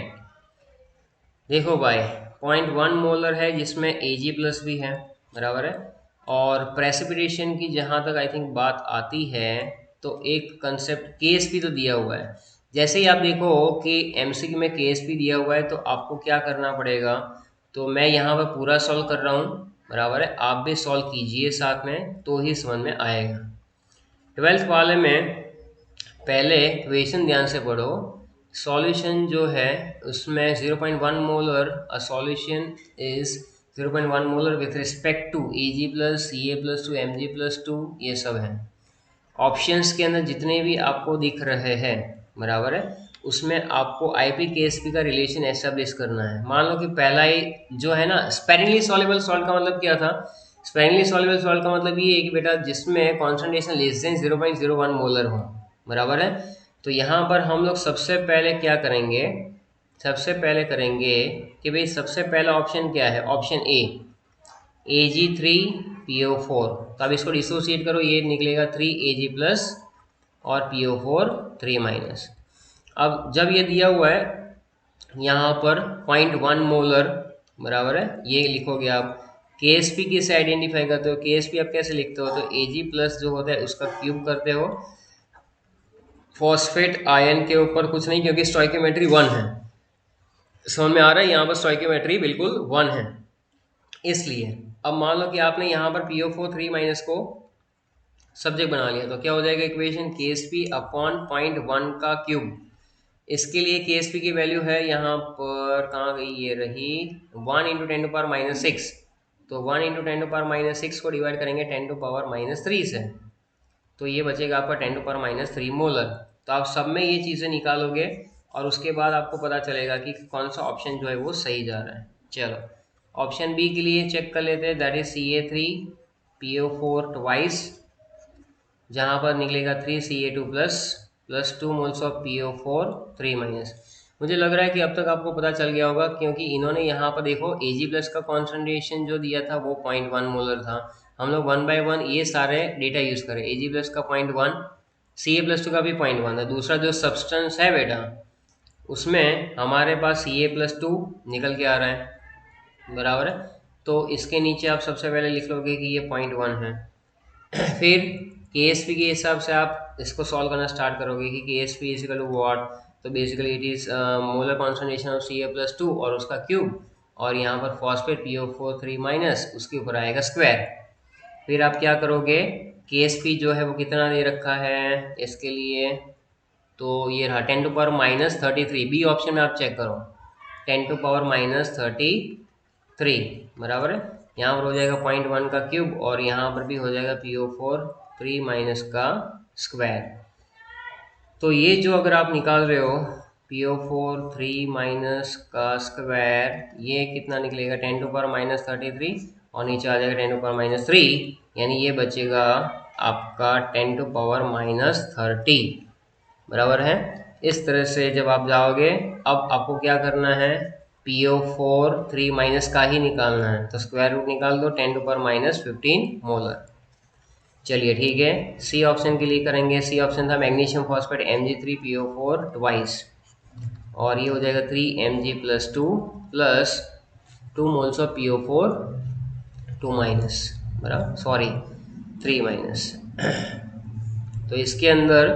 देखो भाई 0.1 मोलर है जिसमें Ag प्लस भी है, बराबर है। और प्रेसिपिटेशन की जहाँ तक आई थिंक बात आती है तो एक कंसेप्ट KSP तो दिया हुआ है। जैसे ही आप देखो कि MCQ में KSP दिया हुआ है तो आपको क्या करना पड़ेगा, तो मैं यहाँ पर पूरा सॉल्व कर रहा हूँ, बराबर है। आप भी सॉल्व कीजिए साथ में तो ही समझ में आएगा। 12th वाले में पहले इक्वेशन ध्यान से पढ़ो। सॉल्यूशन जो है उसमें 0.1 molar, a solution is 0.1 molar with respect to Ag plus Ca plus 2 Mg plus 2, ये सब है। ऑप्शंस के अंदर जितने भी आपको दिख रहे हैं, बराबर है, उसमें आपको IP-KSP का रिलेशन एस्टेब्लिश करना है। मान लो कि पहला ही जो है ना, स्पेरिंगली सॉल्युबल सॉल्ट का मतलब क्या था, स्पेरिंगली सॉल्युबल सॉल्ट का मतलब ये है कि बेटा जिसमें कॉन्सेंट्रेशन लेस देन 0.01 मोलर हो, बराबर है। तो यहाँ पर हम लोग सबसे पहले क्या करेंगे, सबसे पहले करेंगे कि भाई सबसे पहला ऑप्शन क्या है, ऑप्शन ए Ag3PO4। तो अब इसको डिसोसिएट करो, ये निकलेगा 3Ag प्लस और PO4 3 माइनस। अब जब ये दिया हुआ है यहाँ पर 0.1 मोलर, बराबर है, ये लिखोगे आप। KSP किससे आइडेंटिफाई करते हो, KSP आप कैसे लिखते हो, तो Ag प्लस जो होता है उसका क्यूब करते हो फॉस्फेट आयन के ऊपर, कुछ नहीं क्योंकि स्टोइकियोमेट्री 1 है। समझ में आ रहा है, यहाँ पर स्टोइकियोमेट्री बिल्कुल 1 है इसलिए। अब मान लो कि आपने यहाँ पर PO4 3 माइनस को सब्जेक्ट बना लिया तो क्या हो जाएगा इक्वेशन, KSP अपॉन 0.1 का क्यूब। इसके लिए KSP की वैल्यू है यहाँ पर, कहाँ गई ये रही, 1 इंटू 10 टू पावर माइनस 6। तो 1 इंटू 10 टू पावर माइनस 6 को डिवाइड करेंगे 10 टू पावर माइनस 3 से, तो ये बचेगा आपका 10 टू पावर माइनस 3 मोलर। तो आप सब में ये चीज़ें निकालोगे और उसके बाद आपको पता चलेगा कि कौन सा ऑप्शन जो है वो सही जा रहा है। चलो ऑप्शन बी के लिए चेक कर लेते हैं, दैट इज Ca3PO4 ट्वाइस, जहाँ पर निकलेगा 3Ca2 plus plus 2 moles of PO4 3 minus. मुझे लग रहा है कि अब तक आपको पता चल गया होगा क्योंकि इन्होंने यहाँ पर देखो Ag प्लस का कॉन्सेंट्रेशन जो दिया था वो 0.1 मोलर था। हम लोग 1 बाई 1 ये सारे डेटा यूज़ करें। Ag प्लस का 0.1, Ca प्लस 2 का भी 0.1 है। दूसरा जो सब्सटेंस है बेटा उसमें हमारे पास Ca+2 निकल के आ रहा है, बराबर है। तो इसके नीचे आप सबसे पहले लिख लोगे कि ये 0.1 है। फिर KSP के हिसाब से आप इसको सॉल्व करना स्टार्ट करोगे कि KSP इजिकल टू व्हाट, तो basically it is molar concentration of Ca+2 और उसका क्यूब, और यहाँ पर फॉस्फेट PO4 3 माइनस, उसके ऊपर आएगा स्क्वायर। फिर आप क्या करोगे, KSP जो है वो कितना दे रखा है इसके लिए, तो ये रहा 10 to power minus 33। B option में आप चेक करो 10 टू पावर माइनस 33, बराबर है। यहाँ पर हो जाएगा 0.1 का क्यूब और यहाँ पर भी हो जाएगा PO4 3 माइनस का स्क्वायर। तो ये जो अगर आप निकाल रहे हो PO4 3 माइनस का स्क्वायर, ये कितना निकलेगा 10 टू पावर माइनस 33 और नीचे आ जाएगा 10 टू पावर माइनस 3, यानी ये बचेगा आपका 10 टू पावर माइनस 30, बराबर है। इस तरह से जब आप जाओगे, अब आपको क्या करना है, PO4 3 माइनस का ही निकालना है, तो स्क्वायर रूट निकाल दो 10 टू पावर माइनस 15 मोलर। चलिए ठीक है, सी ऑप्शन के लिए करेंगे। सी ऑप्शन था मैग्नीशियम फॉस्फेट Mg3PO4 ट्वाइस, और ये हो जाएगा 3Mg+2 plus 2 moles of PO4 2 minus, बराबर, सॉरी 3 माइनस। तो इसके अंदर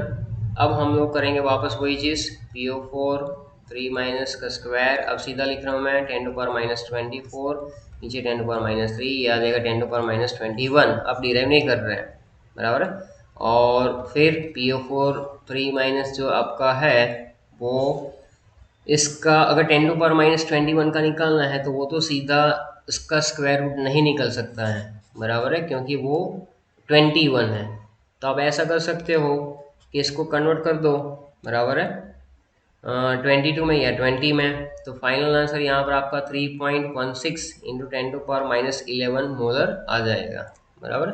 अब हम लोग करेंगे वापस वही चीज़, PO4 3 माइनस का स्क्वायर, अब सीधा लिख रहा हूँ मैं 10 टू पावर माइनस 24, नीचे 10 टू पावर माइनस 3, ये आ जाएगा 10 टू पावर माइनस 21। अब डिराइव नहीं कर रहे हैं, बराबर है। और फिर PO4 3 माइनस जो आपका है वो, इसका अगर 10 टू पावर माइनस 21 का निकालना है तो वो तो सीधा इसका स्क्वायर रूट नहीं निकल सकता है, बराबर है, क्योंकि वो 21 है। तो आप ऐसा कर सकते हो कि इसको कन्वर्ट कर दो, बराबर है, 22 में या 20 में। तो फाइनल आंसर यहाँ पर आपका 3.16 into 10 to power minus 11 molar आ जाएगा, बराबर।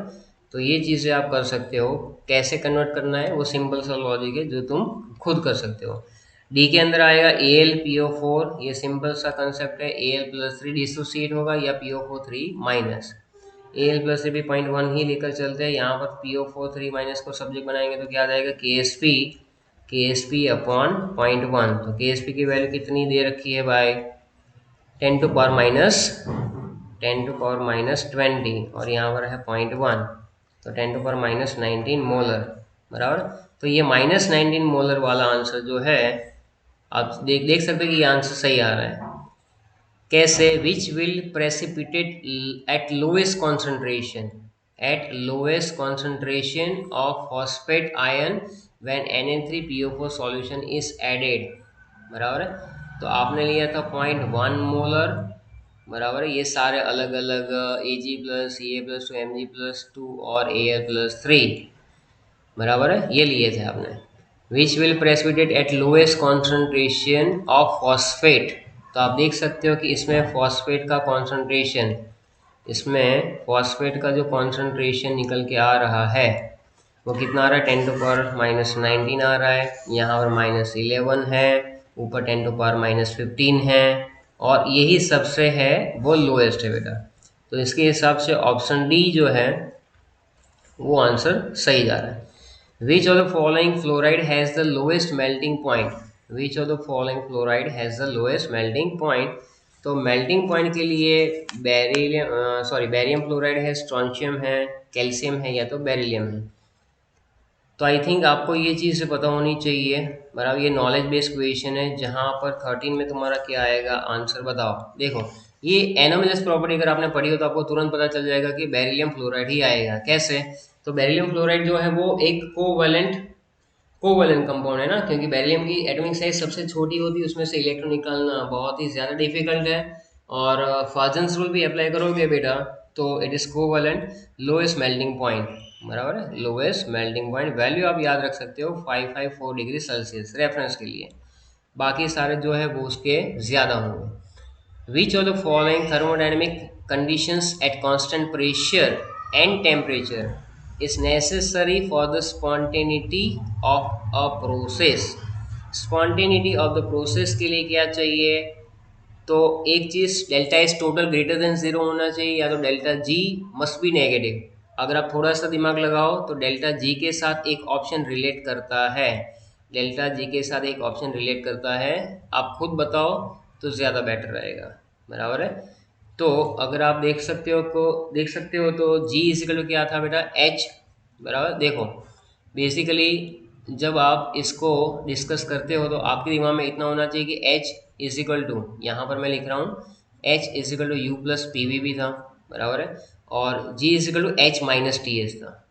तो ये चीज़ें आप कर सकते हो, कैसे कन्वर्ट करना है वो सिंपल सा लॉजिक है जो तुम खुद कर सकते हो। डी के अंदर आएगा AlPO4, ये सिंपल सा कंसेप्ट है, Al+3 डिसोसिएट होगा या PO4 3 माइनस, Al+3 भी 0.1 ही लेकर चलते हैं। यहाँ पर PO4 3 माइनस को सब्जेक्ट बनाएंगे तो क्या आ जाएगा, KSP अपॉन 0.1। तो KSP की वैल्यू कितनी दे रखी है भाई, 10 टू पावर माइनस 20, और यहाँ पर है 0.1, तो 10 टू पावर माइनस 19 मोलर, बराबर। तो ये माइनस 19 मोलर वाला आंसर जो है, आप देख सकते हो कि ये आंसर सही आ रहा है। कैसे, which will precipitate at lowest concentration of phosphate ion when Na3PO4 solution is added, बराबर है। तो आपने लिया था 0.1 मोलर, बराबर है, ये सारे अलग अलग Ag+, Ca+2 Mg+2 और Al+3, बराबर है, ये लिए थे आपने। विच will precipitate at lowest concentration of phosphate, तो आप देख सकते हो कि इसमें फॉस्फेट का कॉन्सेंट्रेशन, इसमें फॉस्फेट का जो कॉन्सेंट्रेशन निकल के आ रहा है वो कितना आ रहा है, 10 टू पावर माइनस 19 आ रहा है, यहाँ पर -11 है, ऊपर 10 टू पावर माइनस 15 है, और यही सबसे है वो लोएस्ट है बेटा। तो इसके हिसाब से ऑप्शन डी जो है वो आंसर सही जा रहा है। Which of the following fluoride has the lowest melting point? Which of the following fluoride has the lowest melting point? तो मेल्टिंग पॉइंट के लिए बैरियम फ्लोराइड है, स्ट्रॉन्शियम है, कैल्शियम है, या तो बेरिलियम है। तो आई थिंक आपको ये चीज़ पता होनी चाहिए, बराबर। ये नॉलेज बेस्ड क्वेश्चन है जहाँ पर 13 में तुम्हारा क्या आएगा आंसर, बताओ। देखो, ये एनोमलस प्रॉपर्टी अगर आपने पढ़ी हो तो आपको तुरंत पता चल जाएगा कि बेरिलियम फ्लोराइड ही आएगा। कैसे, तो बेरिलियम फ्लोराइड जो है वो एक कोवैलेंट कंपाउंड है ना, क्योंकि बेरिलियम की एटॉमिक साइज सबसे छोटी होती है, उसमें से इलेक्ट्रॉन निकालना बहुत ही ज़्यादा डिफिकल्ट है। और फाजन्स रूल भी अप्लाई करोगे बेटा तो it is covalent, lowest melting point, बराबर है, लोएस्ट मेल्टिंग पॉइंट। वैल्यू आप याद रख सकते हो 554 डिग्री सेल्सियस रेफरेंस के लिए, बाकी सारे जो है वो उसके ज़्यादा होंगे। विच of the following thermodynamic conditions at constant pressure and temperature is necessary for the spontaneity of a process? spontaneity of the process के लिए क्या चाहिए, तो एक चीज़ delta S total greater than zero होना चाहिए, या तो delta G must be negative. अगर आप थोड़ा सा दिमाग लगाओ तो डेल्टा जी के साथ एक ऑप्शन रिलेट करता है, डेल्टा जी के साथ एक ऑप्शन रिलेट करता है, आप खुद बताओ तो ज़्यादा बेटर रहेगा, बराबर है। तो अगर आप देख सकते हो तो जी इजिकल क्या था बेटा, एच, बराबर। देखो बेसिकली जब आप इसको डिस्कस करते हो तो आपके दिमाग में इतना होना चाहिए कि एच इजिकल टू, यहाँ पर मैं लिख रहा हूँ H is equal to U plus P V भी था, बराबर है, और G is equal to H minus T H था,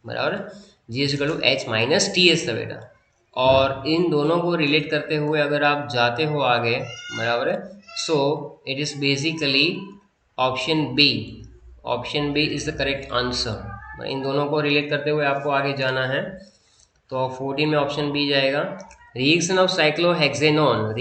बराबर है, G is equal to H minus T H था बेटा। और इन दोनों को रिलेट करते हुए अगर आप जाते हो आगे, बराबर है, so it is basically option B is the correct answer. इन दोनों को रिलेट करते हुए आपको आगे जाना है, तो 14 में ऑप्शन बी जाएगा। Reaction of cyclohexanone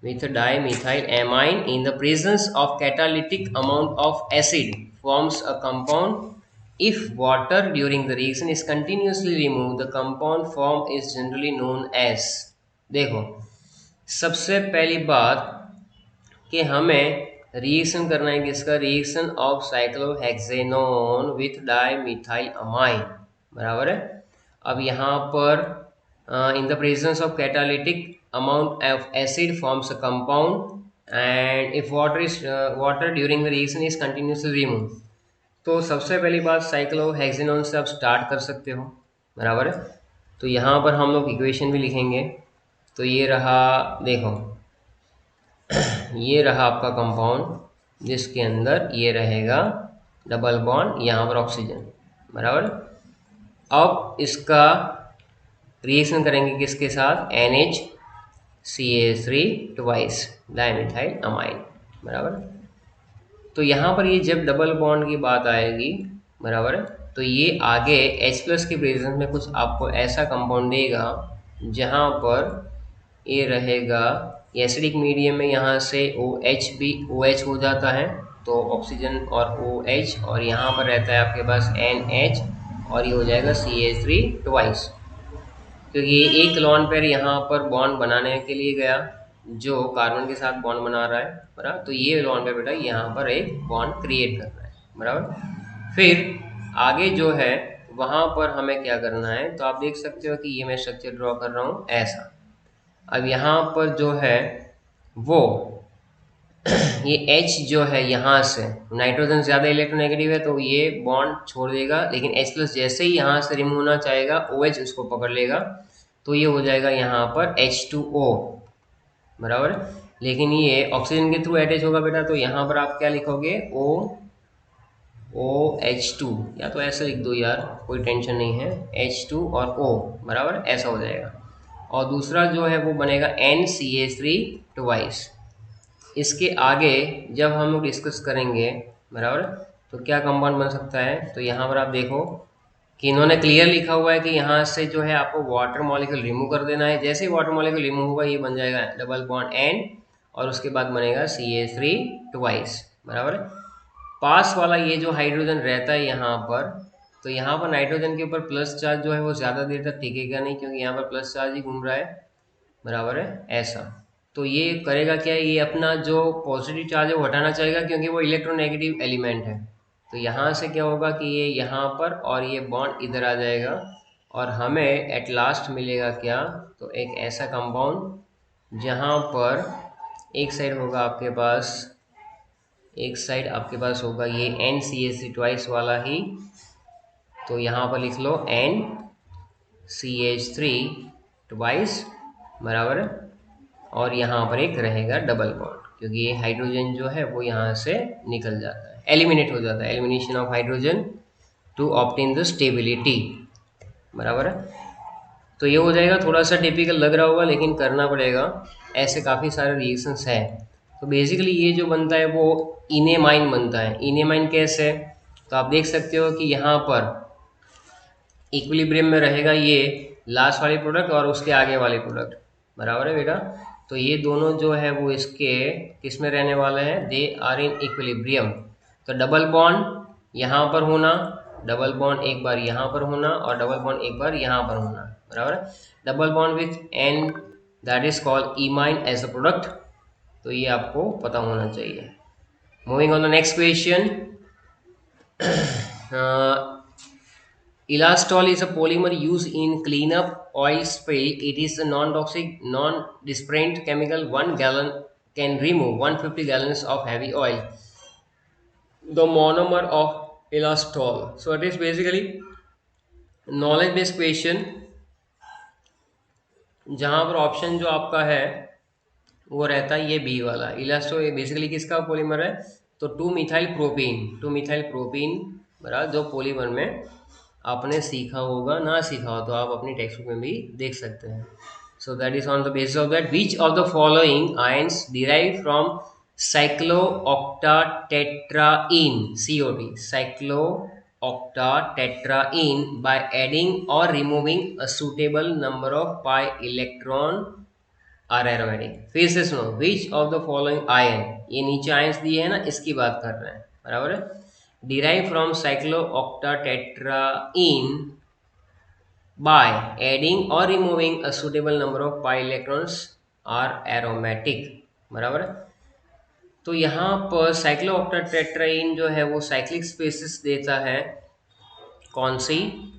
with dimethylamine in the presence of catalytic amount of acid forms a compound. If water during the reaction is continuously removed, the compound form is generally known as, देखो, सबसे पहली बात कि हमें reaction करना है किसका, reaction of cyclohexanone with dimethyl amine, बराबर है। अब यहाँ पर in the presence of catalytic amount of acid forms a compound and if water during the reaction is continuously remove. तो सबसे पहली बात साइक्लोहेक्सेनोन से आप स्टार्ट कर सकते हो, बराबर है। तो यहाँ पर हम लोग इक्वेशन भी लिखेंगे। तो ये रहा, देखो ये रहा आपका कंपाउंड जिसके अंदर ये रहेगा डबल बॉन्ड, यहाँ पर ऑक्सीजन, बराबर। अब इसका रिएक्शन करेंगे किसके साथ, NHCH3 ट्वाइस डाइमिथाइल अमाइन, बराबर। तो यहाँ पर ये जब डबल बॉन्ड की बात आएगी, बराबर है, तो ये आगे H+ के प्रेजेंस में कुछ आपको ऐसा कंपाउंड देगा जहाँ पर ये रहेगा एसिडिक मीडियम में, यहाँ से OH भी OH हो जाता है, तो ऑक्सीजन और OH, और यहाँ पर रहता है आपके पास NH, और ये हो जाएगा CH3 ट्वाइस, क्योंकि ये एक लोन पेयर यहाँ पर बॉन्ड बनाने के लिए गया जो कार्बन के साथ बॉन्ड बना रहा है, बराबर। तो ये लोन पेयर बेटा यहाँ पर एक बॉन्ड क्रिएट कर रहा है, बराबर। फिर आगे जो है वहाँ पर हमें क्या करना है, तो आप देख सकते हो कि ये मैं स्ट्रक्चर ड्रॉ कर रहा हूँ ऐसा। अब यहाँ पर जो है वो ये H जो है यहाँ से नाइट्रोजन ज़्यादा इलेक्ट्रोनेगेटिव है तो ये बॉन्ड छोड़ देगा, लेकिन H+ जैसे ही यहाँ से रिमूव होना चाहेगा OH उसको पकड़ लेगा, तो ये हो जाएगा यहाँ पर H2O, बराबर। लेकिन ये ऑक्सीजन के थ्रू अटैच होगा बेटा, तो यहाँ पर आप क्या लिखोगे, OH2, या तो ऐसे लिख दो यार, कोई टेंशन नहीं है, H2 और O, बराबर, ऐसा हो जाएगा। और दूसरा जो है वो बनेगा NCH3 ट्वाइस। इसके आगे जब हम लोग डिस्कस करेंगे, बराबर, तो क्या कंपाउंड बन सकता है, तो यहाँ पर आप देखो कि इन्होंने क्लियर लिखा हुआ है कि यहाँ से जो है आपको वाटर मॉलिक्यूल रिमूव कर देना है। जैसे ही वाटर मॉलिक्यूल रिमूव होगा ये बन जाएगा डबल बॉन्ड N, और उसके बाद बनेगा CH3 ट्वाइस, बराबर। पास वाला ये जो हाइड्रोजन रहता है यहाँ पर, तो यहाँ पर नाइट्रोजन के ऊपर प्लस चार्ज जो है वो ज़्यादा देर तक टिकेगा नहीं, क्योंकि यहाँ पर प्लस चार्ज ही घूम रहा है, बराबर है, ऐसा। तो ये करेगा क्या, ये अपना जो पॉजिटिव चार्ज है वो हटाना चाहेगा, क्योंकि वो इलेक्ट्रोनेगेटिव एलिमेंट है। तो यहाँ से क्या होगा कि ये यहाँ पर और ये बॉन्ड इधर आ जाएगा, और हमें एट लास्ट मिलेगा क्या, तो एक ऐसा कंपाउंड जहाँ पर एक साइड होगा आपके पास, एक साइड आपके पास होगा ये NCH3 ट्वाइस वाला ही, तो यहाँ पर लिख लो NCH3 ट्वाइस, बराबर। और यहाँ पर एक रहेगा डबल बॉन्ड, क्योंकि ये हाइड्रोजन जो है वो यहाँ से निकल जाता है, एलिमिनेट हो जाता है, elimination of hydrogen to obtain the stability, बराबर है। तो ये हो जाएगा, थोड़ा सा टिपिकल लग रहा होगा लेकिन करना पड़ेगा, ऐसे काफ़ी सारे रिएक्शंस हैं। तो बेसिकली ये जो बनता है वो इनेमाइन बनता है। इनेमाइन कैसे, तो आप देख सकते हो कि यहाँ पर इक्विलिब्रियम में रहेगा ये लास्ट वाली प्रोडक्ट और उसके आगे वाली प्रोडक्ट, बराबर है बेटा। तो ये दोनों जो है वो इसके किस में रहने वाले हैं, दे आर इन इक्विलिब्रियम। तो डबल बॉन्ड यहाँ पर होना, डबल बॉन्ड एक बार यहाँ पर होना, और डबल बॉन्ड एक बार यहाँ पर होना, बराबर है। Double bond with N that is called imine as a product, तो ये आपको पता होना चाहिए। Moving on the next question, Elastol is a polymer used in cleanup oil spill. It is a non-toxic, non-dispersant chemical. 1 gallon can remove 150 gallons of heavy oil. The monomer of elastol. So it is basically knowledge-based question, जहाँ पर option जो आपका है वो रहता है ये B वाला। इलास्टो ये बेसिकली किसका पॉलीमर है, तो 2-मिथाइल प्रोपीन, बराबर, जो पॉलीमर में आपने सीखा होगा, ना सीखा हो तो आप अपनी टेक्स्ट बुक में भी देख सकते हैं। सो that is on the basis of that which of the following ions derive from cyclooctatetraene COT, cyclooctatetraene by adding or removing a suitable number of pi electron are aromatic. फिर से सुनो, which of the following ion, ये नीचे ions दिए हैं ना, इसकी बात कर रहे हैं, बराबर है। Derive from cyclo octatetraene by adding और removing a suitable number of pi electrons are aromatic, बराबर है। तो यहाँ पर साइक्लोऑक्टेट्राइन जो है वो साइक्लिक स्पेसिस देता है, कौन सी?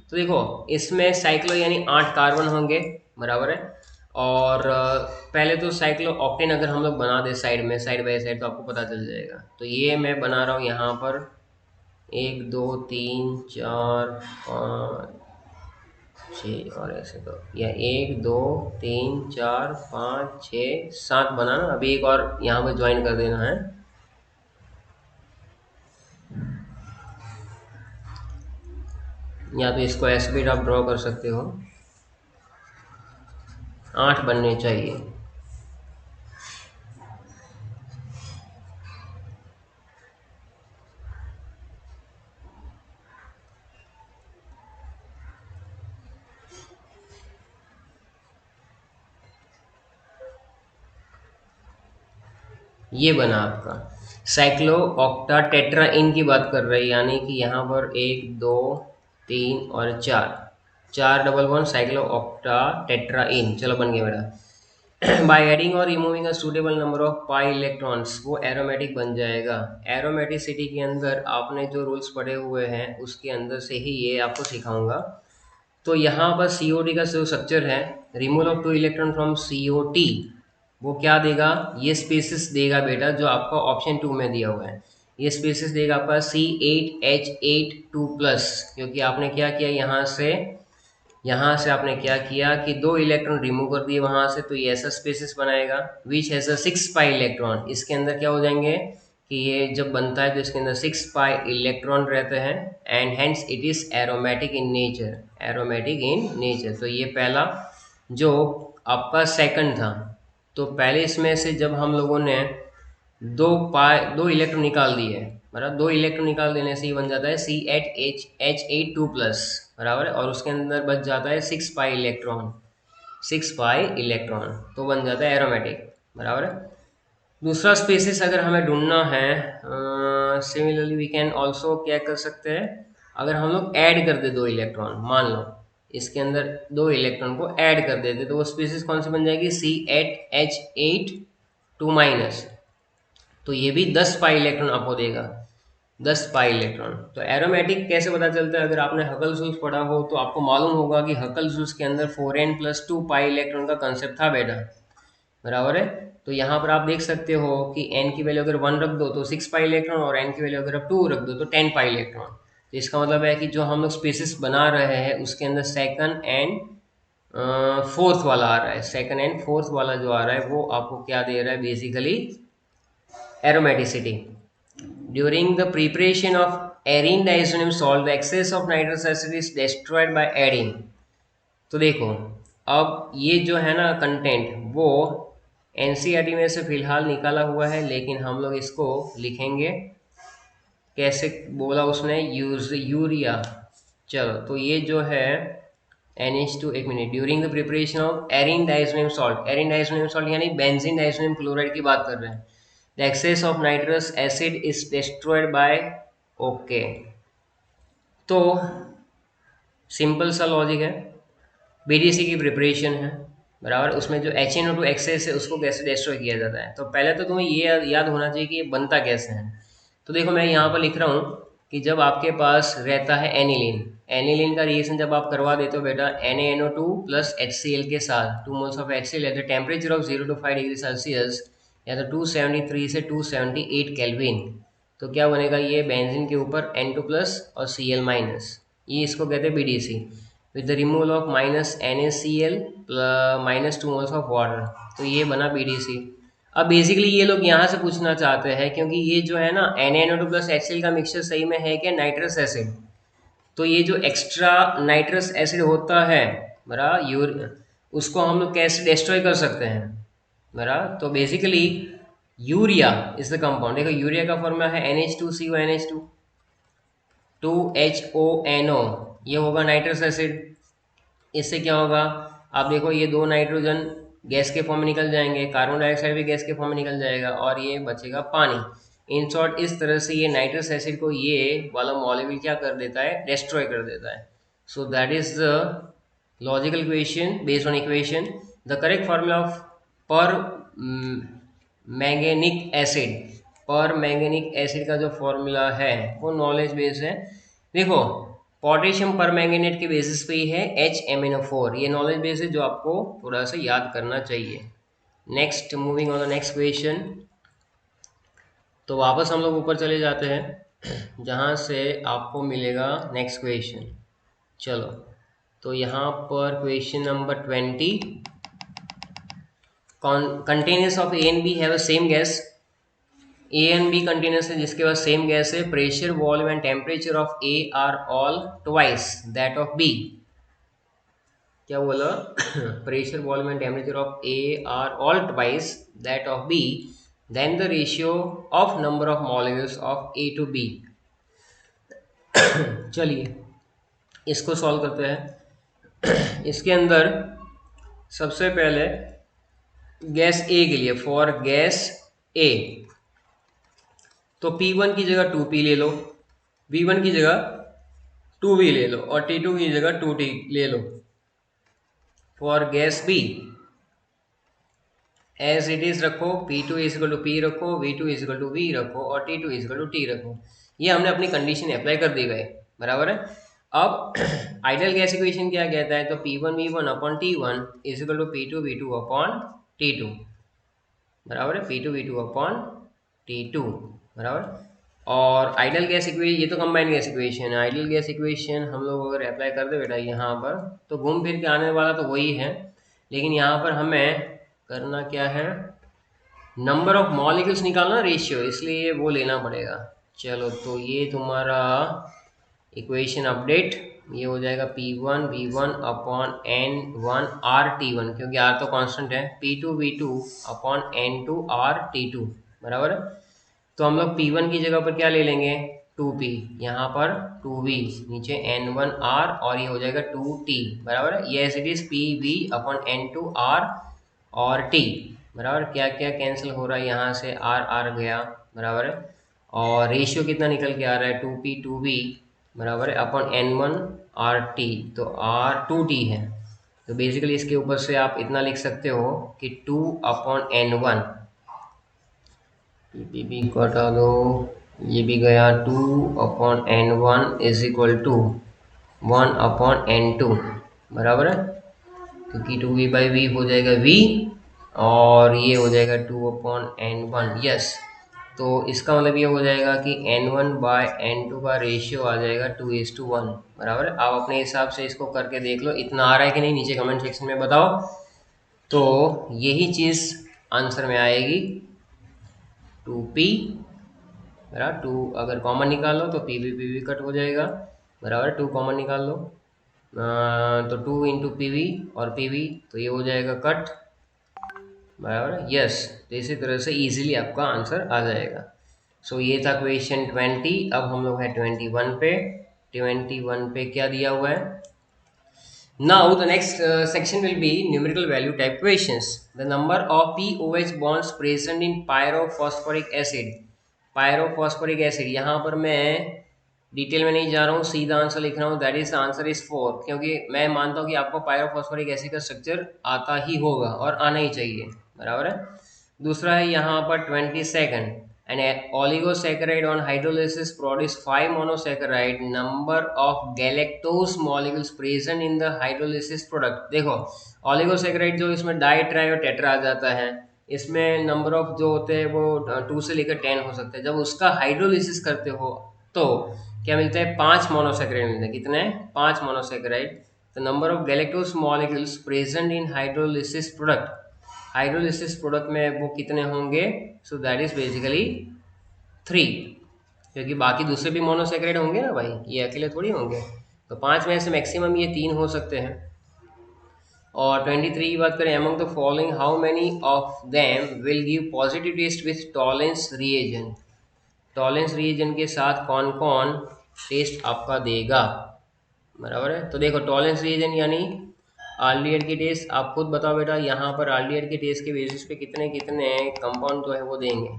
तो देखो इसमें साइक्लो यानी 8 कार्बन होंगे, बराबर है। और पहले तो साइक्लो ऑक्टेन अगर हम लोग बना दे साइड में, साइड बाय साइड, तो आपको पता चल जाएगा। तो ये मैं बना रहा हूँ यहाँ पर 1 2 3 4 5 6, और ऐसे तो या 1 2 3 4 5 6 7 बनाना, अभी एक और यहाँ पर ज्वाइन कर देना है। या तो इसको ऐसे भी आप ड्रॉ कर सकते हो, 8 बनने चाहिए। ये बना आपका साइक्लो ऑक्टा टेट्रा इन की बात कर रहे हैं, यानी कि यहाँ पर 1 2 3 और 4, 4 double bond cyclooctatetraene, चलो बन गया मेरा। बाय एडिंग और removing a suitable number of pi electrons, वो एरोमेटिक बन जाएगा। एरोमेटिसिटी के अंदर आपने जो रूल्स पढ़े हुए हैं उसके अंदर से ही ये आपको सिखाऊंगा। तो यहाँ पर COD का जो स्ट्रक्चर है, removal of 2 electron from COT, वो क्या देगा? ये स्पेसिस देगा बेटा, जो आपका ऑप्शन 2 में दिया हुआ है। ये स्पेसिस देगा आपका C8H82+, क्योंकि आपने क्या किया यहाँ से आपने क्या किया कि 2 इलेक्ट्रॉन रिमूव कर दिए वहां से, तो ये ऐसा स्पेसिस बनाएगा which has a 6 pi electron. इसके अंदर क्या हो जाएंगे कि ये जब बनता है तो इसके अंदर 6 पाई इलेक्ट्रॉन रहते हैं, and hence it is aromatic in nature, aromatic in nature. तो ये पहला जो आपका सेकंड था। तो पहले इसमें से जब हम लोगों ने 2 इलेक्ट्रॉन निकाल दिए, बराबर, 2 इलेक्ट्रॉन निकाल देने से ये बन जाता है C8H82+, बराबर है। और उसके अंदर बच जाता है 6 पाई इलेक्ट्रॉन, 6 पाई इलेक्ट्रॉन, तो बन जाता है एरोमेटिक, बराबर है। दूसरा स्पेसिस अगर हमें ढूंढना है, सिमिलरली वी कैन ऑल्सो क्या कर सकते हैं, अगर हम लोग ऐड कर दे 2 इलेक्ट्रॉन, मान लो इसके अंदर 2 इलेक्ट्रॉन को ऐड कर देते, तो वो स्पेसिस कौन सी बन जाएगी? C8H2-, तो ये भी 10 पाई इलेक्ट्रॉन आपको देगा, 10 पाई इलेक्ट्रॉन। तो एरोमेटिक कैसे पता चलता है? अगर आपने हकल-सुल्ज़ पढ़ा हो तो आपको मालूम होगा कि हकल-सुल्ज़ के अंदर 4n+2 पाई इलेक्ट्रॉन का कंसेप्ट था बेटा, बराबर है। तो यहाँ पर आप देख सकते हो कि n की वैल्यू अगर 1 रख दो तो 6 पाई इलेक्ट्रॉन, और n की वैल्यू अगर आप 2 रख दो तो 10 पाई इलेक्ट्रॉन। तो इसका मतलब है कि जो हम लोग स्पेसिस बना रहे हैं उसके अंदर सेकंड एंड फोर्थ वाला आ रहा है, सेकंड एंड फोर्थ वाला जो आ रहा है वो आपको क्या दे रहा है? Basically aromaticity. During the preparation of arene diazonium salt, the excess of nitrous acid is destroyed by adding. तो देखो अब ये जो है ना कंटेंट, वो NCERT में से फिलहाल निकाला हुआ है, लेकिन हम लोग इसको लिखेंगे कैसे, बोला उसने, यूरिया। चलो तो ये जो है NH2, एक minute, during the preparation of arene diazonium salt, arene diazonium salt यानी बेंजीन डाइसोनियम क्लोराइड की बात कर रहे हैं। The excess of nitrous acid is destroyed by, okay. तो सिंपल सा लॉजिक है, BDC की प्रिपरेशन है, बराबर। उसमें जो HNO2 एक्सेस है उसको कैसे डिस्ट्रॉय किया जाता है, तो पहले तो तुम्हें ये याद होना चाहिए कि ये बनता कैसे है। तो देखो मैं यहाँ पर लिख रहा हूँ कि जब आपके पास रहता है एनिलीन, एनिलीन का रिएक्शन जब आप करवा देते हो बेटा NaNO2 प्लस HCl के साथ, 2 moles of HCl at the temperature of 0 to 5 degree Celsius, या तो 273 से 278 केल्विन, तो क्या बनेगा? ये बेंजीन के ऊपर N2 प्लस और Cl माइनस, ये इसको कहते हैं BDC, with the removal of minus NaCl minus 2 moles of water, तो ये बना BDC। अब बेसिकली ये लोग यहाँ से पूछना चाहते हैं, क्योंकि ये जो है ना NaNO2 प्लस HCl का मिक्सचर सही में है क्या नाइट्रस एसिड, तो ये जो एक्स्ट्रा नाइट्रस एसिड होता है बरा उसको हम लोग कैसे डिस्ट्रॉय कर सकते हैं बरा। तो basically urea is the compound, देखो यूरिया का फॉर्मूला है NH2CO, 2HONO, ये होगा नाइट्रस एसिड। इससे क्या होगा? आप देखो ये 2 नाइट्रोजन गैस के फॉर्म में निकल जाएंगे, कार्बन डाइऑक्साइड भी गैस के फॉर्म में निकल जाएगा, और ये बचेगा पानी। इन शॉर्ट इस तरह से ये नाइट्रस एसिड को ये वाला मॉलिक्यूल क्या कर देता है? डिस्ट्रॉय कर देता है। So that is the logical equation based on equation, the correct formula of पर मैंगेनिक एसिड, पर मैंगेनिक एसिड का जो फॉर्मूला है वो नॉलेज बेस है। देखो पोटेशियम पर मैंगनेट के बेसिस पे ही है HMnO4, ये नॉलेज बेस है जो आपको थोड़ा सा याद करना चाहिए। Next, moving on the next question. तो वापस हम लोग ऊपर चले जाते हैं जहाँ से आपको मिलेगा नेक्स्ट क्वेश्चन। चलो, तो यहाँ पर question number 20, containers of A and B have same gas. A and B containers है जिसके पास सेम गैस है, pressure volume and temperature of A are all twice that of B. क्या बोला? Pressure volume and temperature of A are all twice that of B, then the ratio of number of molecules of A to B. चलिए इसको solve करते हैं। इसके अंदर सबसे पहले गैस ए के लिए, फॉर गैस ए, तो P1 की जगह 2P ले लो, V1 की जगह 2V ले लो और T2 की जगह 2T ले लो। For gas B as it is रखो, P2 इजकल टू P रखो, V2 इजकल टू V रखो और T2 इजकल टू T रखो। ये हमने अपनी कंडीशन अप्लाई कर दी गए, बराबर है। अब आइडियल गैस इक्वेशन क्या कहता है? तो P1V1 upon T1 is equal to P2V2 upon T2, बराबर है, P2V2 अपॉन T2, बराबर। और आइडियल गैस इक्वेशन, ये तो कंबाइंड गैस इक्वेशन है। आइडियल गैस इक्वेशन हम लोग अगर अप्लाई कर दे बेटा यहाँ पर, तो घूम फिर के आने वाला तो वही है, लेकिन यहाँ पर हमें करना क्या है? नंबर ऑफ मॉलिक्यूल्स निकालना, रेशियो, इसलिए वो लेना पड़ेगा। चलो, तो ये तुम्हारा इक्वेशन अपडेट, ये हो जाएगा P1V1 अपॉन N1 RT1, क्योंकि R तो कांस्टेंट है, P2V2 अपॉन N2 RT2, बराबर है। तो हम लोग P1 की जगह पर क्या ले लेंगे? 2P, यहाँ पर 2V, नीचे N1R और ये हो जाएगा 2T, बराबर है। ये as it is PV upon N2R और T, बराबर। क्या क्या कैंसिल हो रहा है? यहाँ से R गया, बराबर है। और रेशियो कितना निकल के आ रहा है? 2P 2V, बराबर है, अपॉन N1RT, तो R2T है। तो बेसिकली इसके ऊपर से आप इतना लिख सकते हो कि 2 अपॉन N1, भी कटा दो, ये भी गया, 2/N1 is equal to 1/N2, बराबर है, क्योंकि 2V/V हो जाएगा V और ये हो जाएगा 2/N1। यस, तो इसका मतलब ये हो जाएगा कि N1/N2 का रेशियो आ जाएगा 2:1, बराबर है। आप अपने हिसाब से इसको करके देख लो, इतना आ रहा है कि नहीं, नीचे कमेंट सेक्शन में बताओ। तो यही चीज़ आंसर में आएगी, 2P, बराबर। 2 अगर कॉमन निकाल लो तो PV कट हो जाएगा, बराबर। 2 कॉमन निकाल लो तो 2 इंटू PV और PV, तो ये हो जाएगा कट, बराबर। यस, तो इसी तरह से इजीली आपका आंसर आ जाएगा। सो ये था क्वेश्चन 20। अब हम लोग हैं 21 पे। 21 पे क्या दिया हुआ है? Now the next section will be numerical value type questions. The number of POH bonds present in pyrophosphoric acid. Pyrophosphoric acid, यहाँ पर मैं डिटेल में नहीं जा रहा हूँ, सीधा आंसर लिख रहा हूँ, दैट इज आंसर इज 4, क्योंकि मैं मानता हूँ कि आपको पायरोफॉस्फोरिक एसिड का स्ट्रक्चर आता ही होगा और आना ही चाहिए, बराबर है। दूसरा है यहाँ पर 22, an oligosaccharide on hydrolysis produce 5 monosaccharide, number of galactose molecules present in the hydrolysis product. देखो ओलिगोसैकेराइड जो इसमें डाई ट्राई और टेट्रा आ जाता है, इसमें नंबर ऑफ जो होते हैं वो 2 से लेकर 10 हो सकते हैं। जब उसका हाइड्रोलिसिस करते हो तो क्या मिलता है? 5 मोनोसैकेराइड मिलते हैं। कितने? 5 मोनोसैकेराइड। तो number of galactose molecules present in hydrolysis product, hydrolysis product में वो कितने होंगे? सो दैट इज बेसिकली 3, क्योंकि बाकी दूसरे भी मोनोसैकेराइड होंगे ना भाई, ये अकेले थोड़ी होंगे। तो 5 में से मैक्सिमम ये 3 हो सकते हैं। और 23 की बात करें, among the following how many of them will give positive test with Tollens reagent, Tollens reagent के साथ कौन कौन टेस्ट आपका देगा, बराबर है। तो देखो टॉलेंस reagent यानी आल्डिहाइड की टेस्ट, आप खुद बताओ बेटा, यहाँ पर आल्डिहाइड की टेस्ट के बेसिस पे कितने कितने कंपाउंड जो है वो देंगे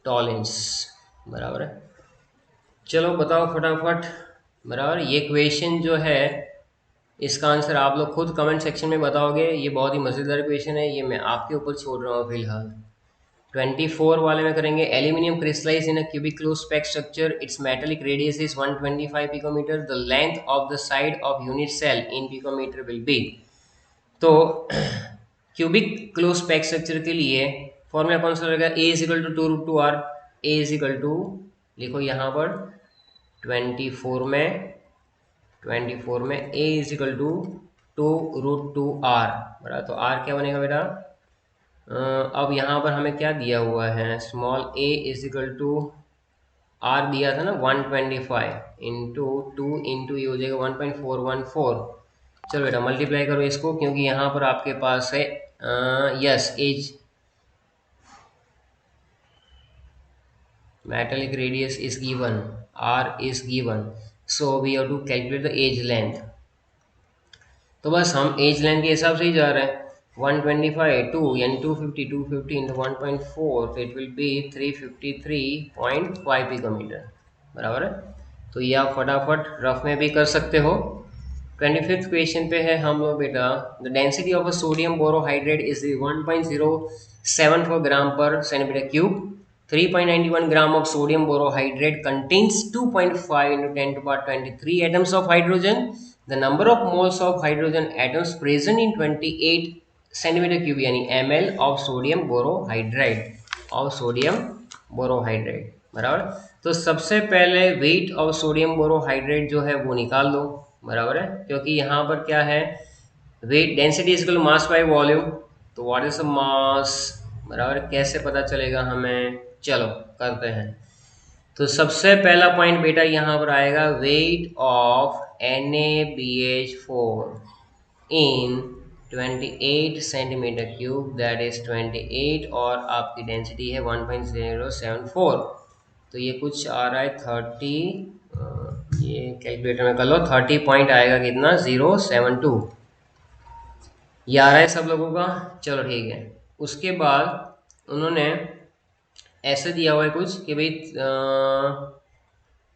टॉलेंस, बराबर है। चलो बताओ फटाफट, बराबर। ये क्वेश्चन जो है इसका आंसर आप लोग खुद कमेंट सेक्शन में बताओगे। ये बहुत ही मज़ेदार क्वेश्चन है, ये मैं आपके ऊपर छोड़ रहा हूँ फिलहाल। 24 वाले में करेंगे, aluminium crystallize in a cubic close pack structure, its metallic radius is 125 picometre, the length of the side of unit cell in picometre will be. तो क्यूबिक क्लोज पैक स्ट्रक्चर के लिए फॉर्मूला कौन सा रहेगा, a is equal to 2√2r। A is equal to लिखो यहाँ पर 24 में ए इज इक्वल टू 2√2r, बराबर। तो आर क्या बनेगा बेटा, अब यहाँ पर हमें क्या दिया हुआ है, small a is equal to r दिया था ना 125 इंटू 2 इंटू ये हो जाएगा 1.414। चलो बेटा मल्टीप्लाई करो इसको, क्योंकि यहाँ पर आपके पास है yes as metallic radius is given, r is given, so we have to calculate the edge length। तो बस हम एज लेंथ के हिसाब से ही जा रहे हैं। 125 2 यानी 250 250 इंटू 1.4, तो इट विल बी 353.5 पिकोमीटर, बराबर है। तो ये आप फटाफट रफ में भी कर सकते हो। 25th क्वेश्चन पे है हम लोग बेटा, the density of a sodium borohydrate is 1.074 gram per centimetre cube. 3.91 gram of sodium borohydrate contains 2.5 into 10 to the power 23 atoms of hydrogen. The number of moles of hydrogen atoms present in 28 centimeter cube यानी ml of sodium borohydrate, बराबर। तो सबसे पहले weight of sodium borohydrate जो है वो निकाल दो, बराबर है, क्योंकि यहाँ पर क्या है, wait density is equal to mass by volume. तो व्हाट इज द मास, बराबर, कैसे पता चलेगा हमें, चलो करते हैं। तो सबसे पहला पॉइंट बेटा यहाँ पर आएगा, weight of NaBH4 in 28 centimetre cube, that is 28, और आपकी डेंसिटी है 1.074। तो ये कुछ आ रहा है 30, ये कैलकुलेटर में कर लो, 30 पॉइंट आएगा कितना, 072। ये आ रहा है सब लोगों का, चलो ठीक है। उसके बाद उन्होंने ऐसे दिया हुआ है कुछ कि भाई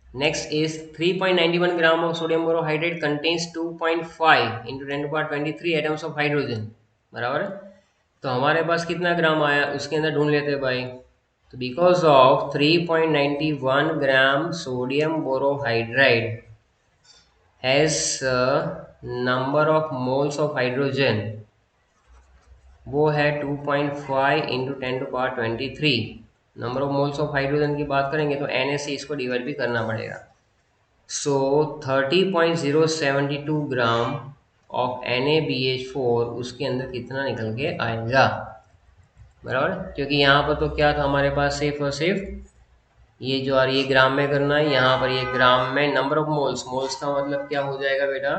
next is 3.91 gram of sodium borohydrate contains 2.5 into 10 to power 23 atoms of hydrogen, बराबर है। तो हमारे पास कितना ग्राम आया उसके अंदर ढूंढ लेते हैं भाई। तो because of 3.91 gram sodium borohydrate has number of moles of hydrogen, वो है 2.5 into 10 to power 23। Number of moles of hydrogen की बात करेंगे तो Na से इसको डिवाइड भी करना पड़ेगा। सो 30.072 ग्राम ऑफ NaBH4 उसके अंदर कितना निकल के आएगा, बराबर। क्योंकि यहाँ पर तो क्या था हमारे पास, सिर्फ और सिर्फ ये जो आ रही है ग्राम में करना है, यहाँ पर ये ग्राम में नंबर ऑफ मोल्स, मोल्स का मतलब क्या हो जाएगा बेटा,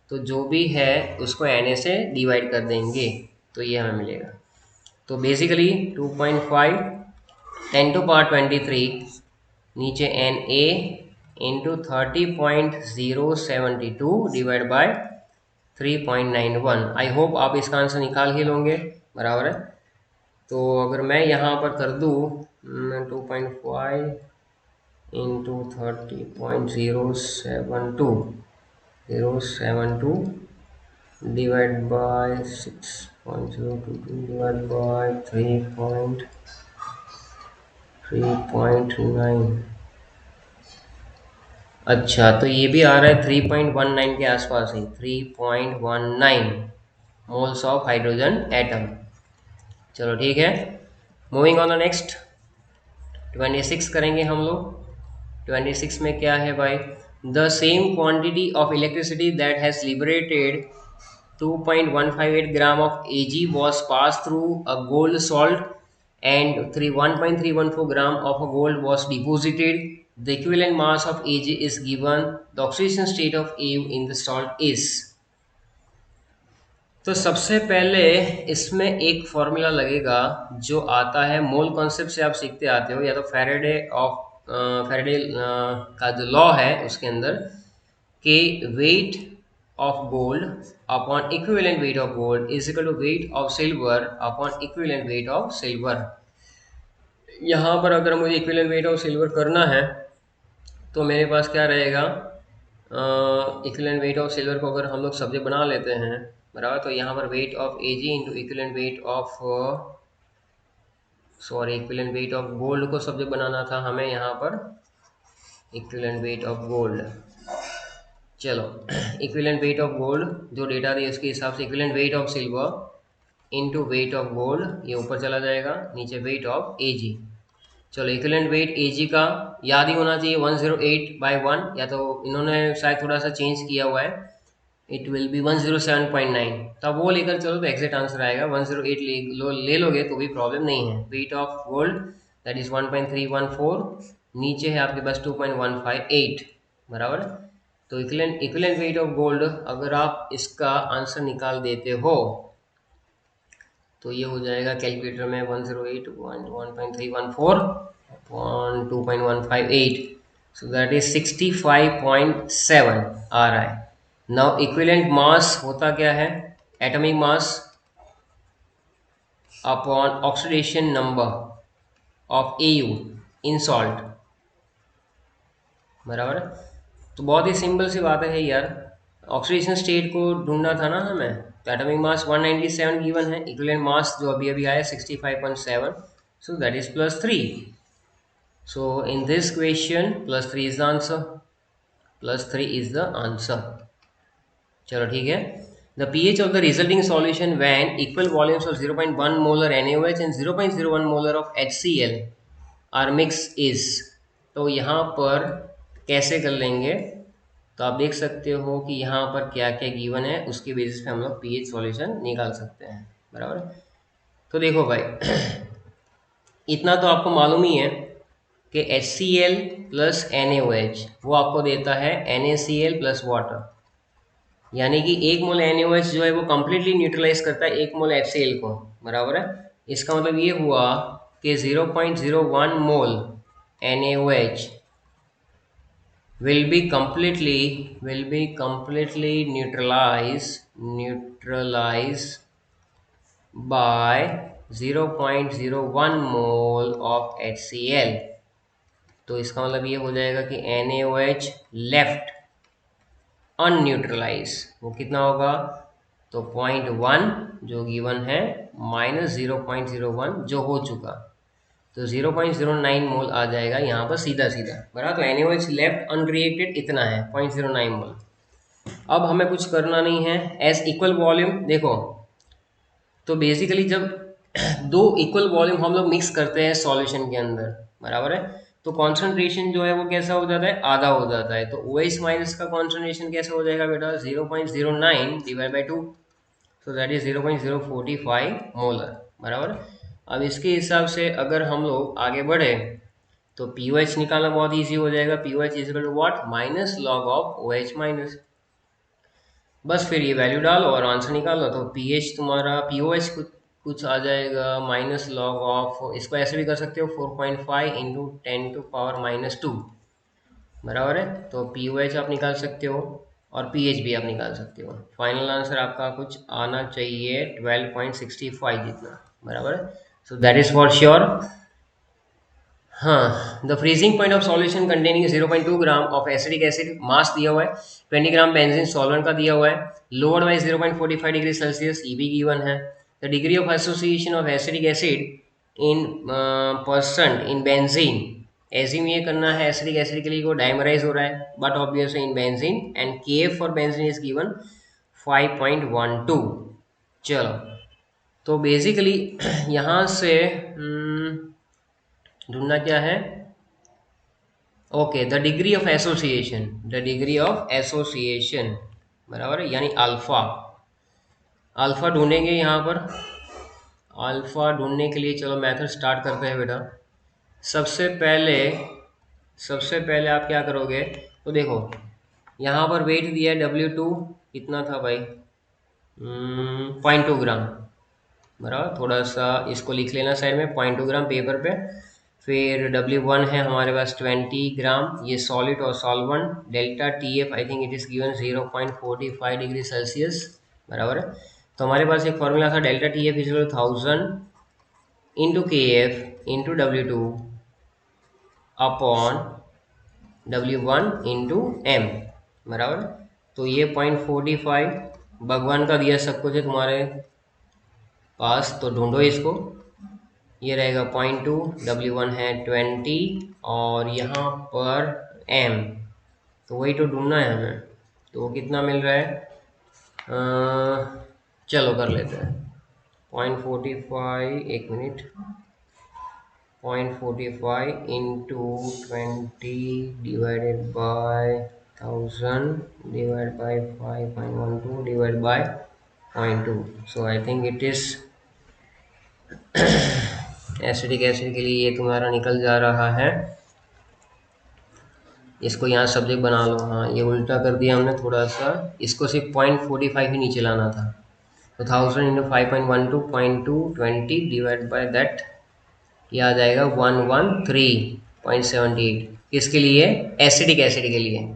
तो जो भी है उसको Na से डिवाइड कर देंगे तो ये हमें मिलेगा। तो बेसिकली 2.5 10 टू पावर 23 नीचे Na into 30.072 divide by 3.91। I hope आप इसका आंसर निकाल ही लोगे, बराबर है। तो अगर मैं यहाँ पर कर दूँ 2.5 into 30.072 divide by 6.022 divide by 3.9। अच्छा, तो ये भी आ रहा है 3.19 के आसपास ही, 3.19 मोल्स ऑफ हाइड्रोजन एटम। चलो ठीक है, मूविंग ऑन द नेक्स्ट 26 करेंगे हम लोग। 26 में क्या है भाई, the same quantity of electricity that has liberated 2.158 gram of Ag was passed through a gold salt and 1.314 gram of a gold was deposited. The equivalent mass of Ag is given. The oxidation state of Au in the salt is। तो सबसे पहले इसमें एक formula लगेगा जो आता है, mole concept से आप सीखते आते हो, या तो फैराडे का जो लॉ है उसके अंदर कि wait of gold upon equivalent weight of gold is equal to weight of silver upon equivalent weight of silver। यहाँ पर अगर मुझे equivalent weight of silver करना है तो मेरे पास क्या रहेगा, इक्विवेलेंट वेट ऑफ सिल्वर को अगर हम लोग सब्जेक्ट बना लेते हैं बराबर, तो यहाँ पर weight of AG into equivalent weight of equivalent weight of gold को सब्जेक्ट बनाना था हमें यहाँ पर, इक्विवेलेंट वेट ऑफ गोल्ड। चलो इक्विवेलेंट वेट ऑफ गोल्ड जो डेटा दी उसके हिसाब से equivalent weight of silver into weight of gold, ये ऊपर चला जाएगा, नीचे वेट ऑफ एजी। चलो इक्विवेलेंट वेट एजी का याद ही होना चाहिए 108/1, या तो इन्होंने शायद थोड़ा सा चेंज किया हुआ है, इट विल बी 107.9, तो अब वो लेकर चलो तो एग्जैक्ट आंसर आएगा 108 ले लोगे तो भी प्रॉब्लम नहीं है। Weight of gold that is 1.314, नीचे है आपके पास 2.158 बराबर। तो इक्विवेलेंट वेट ऑफ गोल्ड अगर आप इसका आंसर निकाल देते हो तो ये हो जाएगा कैलकुलेटर में 108 1.314 अपॉन 2.158, सो दैट इज 65.7 आ रहा है। नाउ इक्विवेलेंट मास होता क्या है, atomic mass upon oxidation number of AU in salt बराबर। तो बहुत ही सिंपल सी बात है यार, ऑक्सीडेशन स्टेट को ढूंढना था ना हमें, तो एटॉमिक मास 197 गिवन है, इक्विवेलेंट मास जो अभी अभी आया 65.7, सो that is +3। So in this question +3 is the answer, +3 is the answer. चलो ठीक है। The pH of the resulting solution when equal volumes of 0.1 molar NaOH and 0.01 molar of HCl are mixed is, तो यहाँ पर कैसे कर लेंगे, तो आप देख सकते हो कि यहाँ पर क्या क्या गिवन है, उसके बेसिस पे हम लोग pH सॉल्यूशन निकाल सकते हैं बराबर। तो देखो भाई इतना तो आपको मालूम ही है कि HCl प्लस NaOH वो आपको देता है NaCl प्लस वाटर, यानी कि 1 मोल NaOH जो है वो कंप्लीटली न्यूट्रलाइज करता है 1 मोल HCl को बराबर है। इसका मतलब ये हुआ कि 0.01 मोल NaOH will be completely neutralized by 0.01 mole of HCl। तो इसका मतलब ये हो जाएगा कि NaOH लेफ्ट अनन्यूट्रलाइज, वो कितना होगा, तो 0.1 जो गिवन है माइनस 0.01 जो हो चुका, तो 0.09 मोल आ जाएगा यहाँ पर सीधा सीधा बराबर। तो NaOH लेफ्ट अनरिएक्टेड इतना है 0.09 मोल। अब हमें कुछ करना नहीं है, एज इक्वल वॉल्यूम देखो, तो बेसिकली जब दो इक्वल वॉल्यूम हम लोग मिक्स करते हैं सॉल्यूशन के अंदर बराबर है, तो कॉन्सेंट्रेशन जो है वो कैसा हो जाता है, आधा हो जाता है। तो OH माइनस का कॉन्सेंट्रेशन कैसा हो जाएगा बेटा, 0.09 डिवाइड बाई 2, तो दैट इज 0.045 मोलर बराबर। अब इसके हिसाब से अगर हम लोग आगे बढ़े तो POH निकालना बहुत ईजी हो जाएगा, POH is equal to what, minus log of OH minus, बस फिर ये वैल्यू डालो और आंसर निकालो। तो pH तुम्हारा POH कुछ आ जाएगा माइनस लॉग ऑफ, इसको ऐसे भी कर सकते हो 4.5 इंटू 10⁻⁻2 बराबर है। तो POH आप निकाल सकते हो और pH भी आप निकाल सकते हो। फाइनल आंसर आपका कुछ आना चाहिए 12.65 जितना बराबर है। So that is for sure. हाँ, the freezing point of solution containing 0.2 gram of acidic acid, mass दिया हुआ है 20 ग्राम बेंजीन सॉल्वेंट का दिया हुआ है, लोअर्ड बाय 0.45 डिग्री सेल्सियस, ई भी गिवन है। The degree of association of acidic acid in percent in benzene, assume ये करना है एसिडिक एसिड के लिए वो डाइमराइज हो रहा है but obviously in benzene, and Kf for benzene is given 5.12। चलो तो बेसिकली यहाँ से ढूंढना क्या है, okay, the degree of association, the degree of association बराबर है, यानी अल्फा, अल्फा ढूंढेंगे यहाँ पर। अल्फा ढूंढने के लिए चलो मेथड स्टार्ट करते हैं बेटा। सबसे पहले आप क्या करोगे, तो देखो यहाँ पर वेट दिया है W2 कितना था भाई, 0.2 ग्राम बराबर, थोड़ा सा इसको लिख लेना साइड में 0.2 ग्राम पेपर पे। फिर W1 है हमारे पास 20 ग्राम, ये सॉलिड और solvent, delta TF I think it is given 0.45 degree Celsius बराबर है। तो हमारे पास एक फॉर्मूला था delta TF is 1000 into KF into W2 upon W1 into M बराबर। तो ये 0.45 भगवान का दिया सब कुछ है तुम्हारे पास, तो ढूंढो इसको। ये रहेगा 0.2, W1 है 20, और यहाँ पर M, तो वही तो ढूंढना है हमें। तो वो कितना मिल रहा है, चलो कर लेते हैं। 0.45, एक minute, 0.45 into 20 divided by 1000 divide by 5.12 divide by 0.2। So I think it is acidic acid के लिए ये तुम्हारा निकल जा रहा है। इसको यहाँ सब्जेक्ट बना लो। हाँ, ये उल्टा कर दिया हमने थोड़ा सा, इसको सिर्फ 0.45 ही नीचे लाना था। तो 1000 इंटू 5.12 0.2 20 डिवाइड बाय दैट, ये आ जाएगा 113.78। किसके लिए, एसिडिक एसिड के लिए।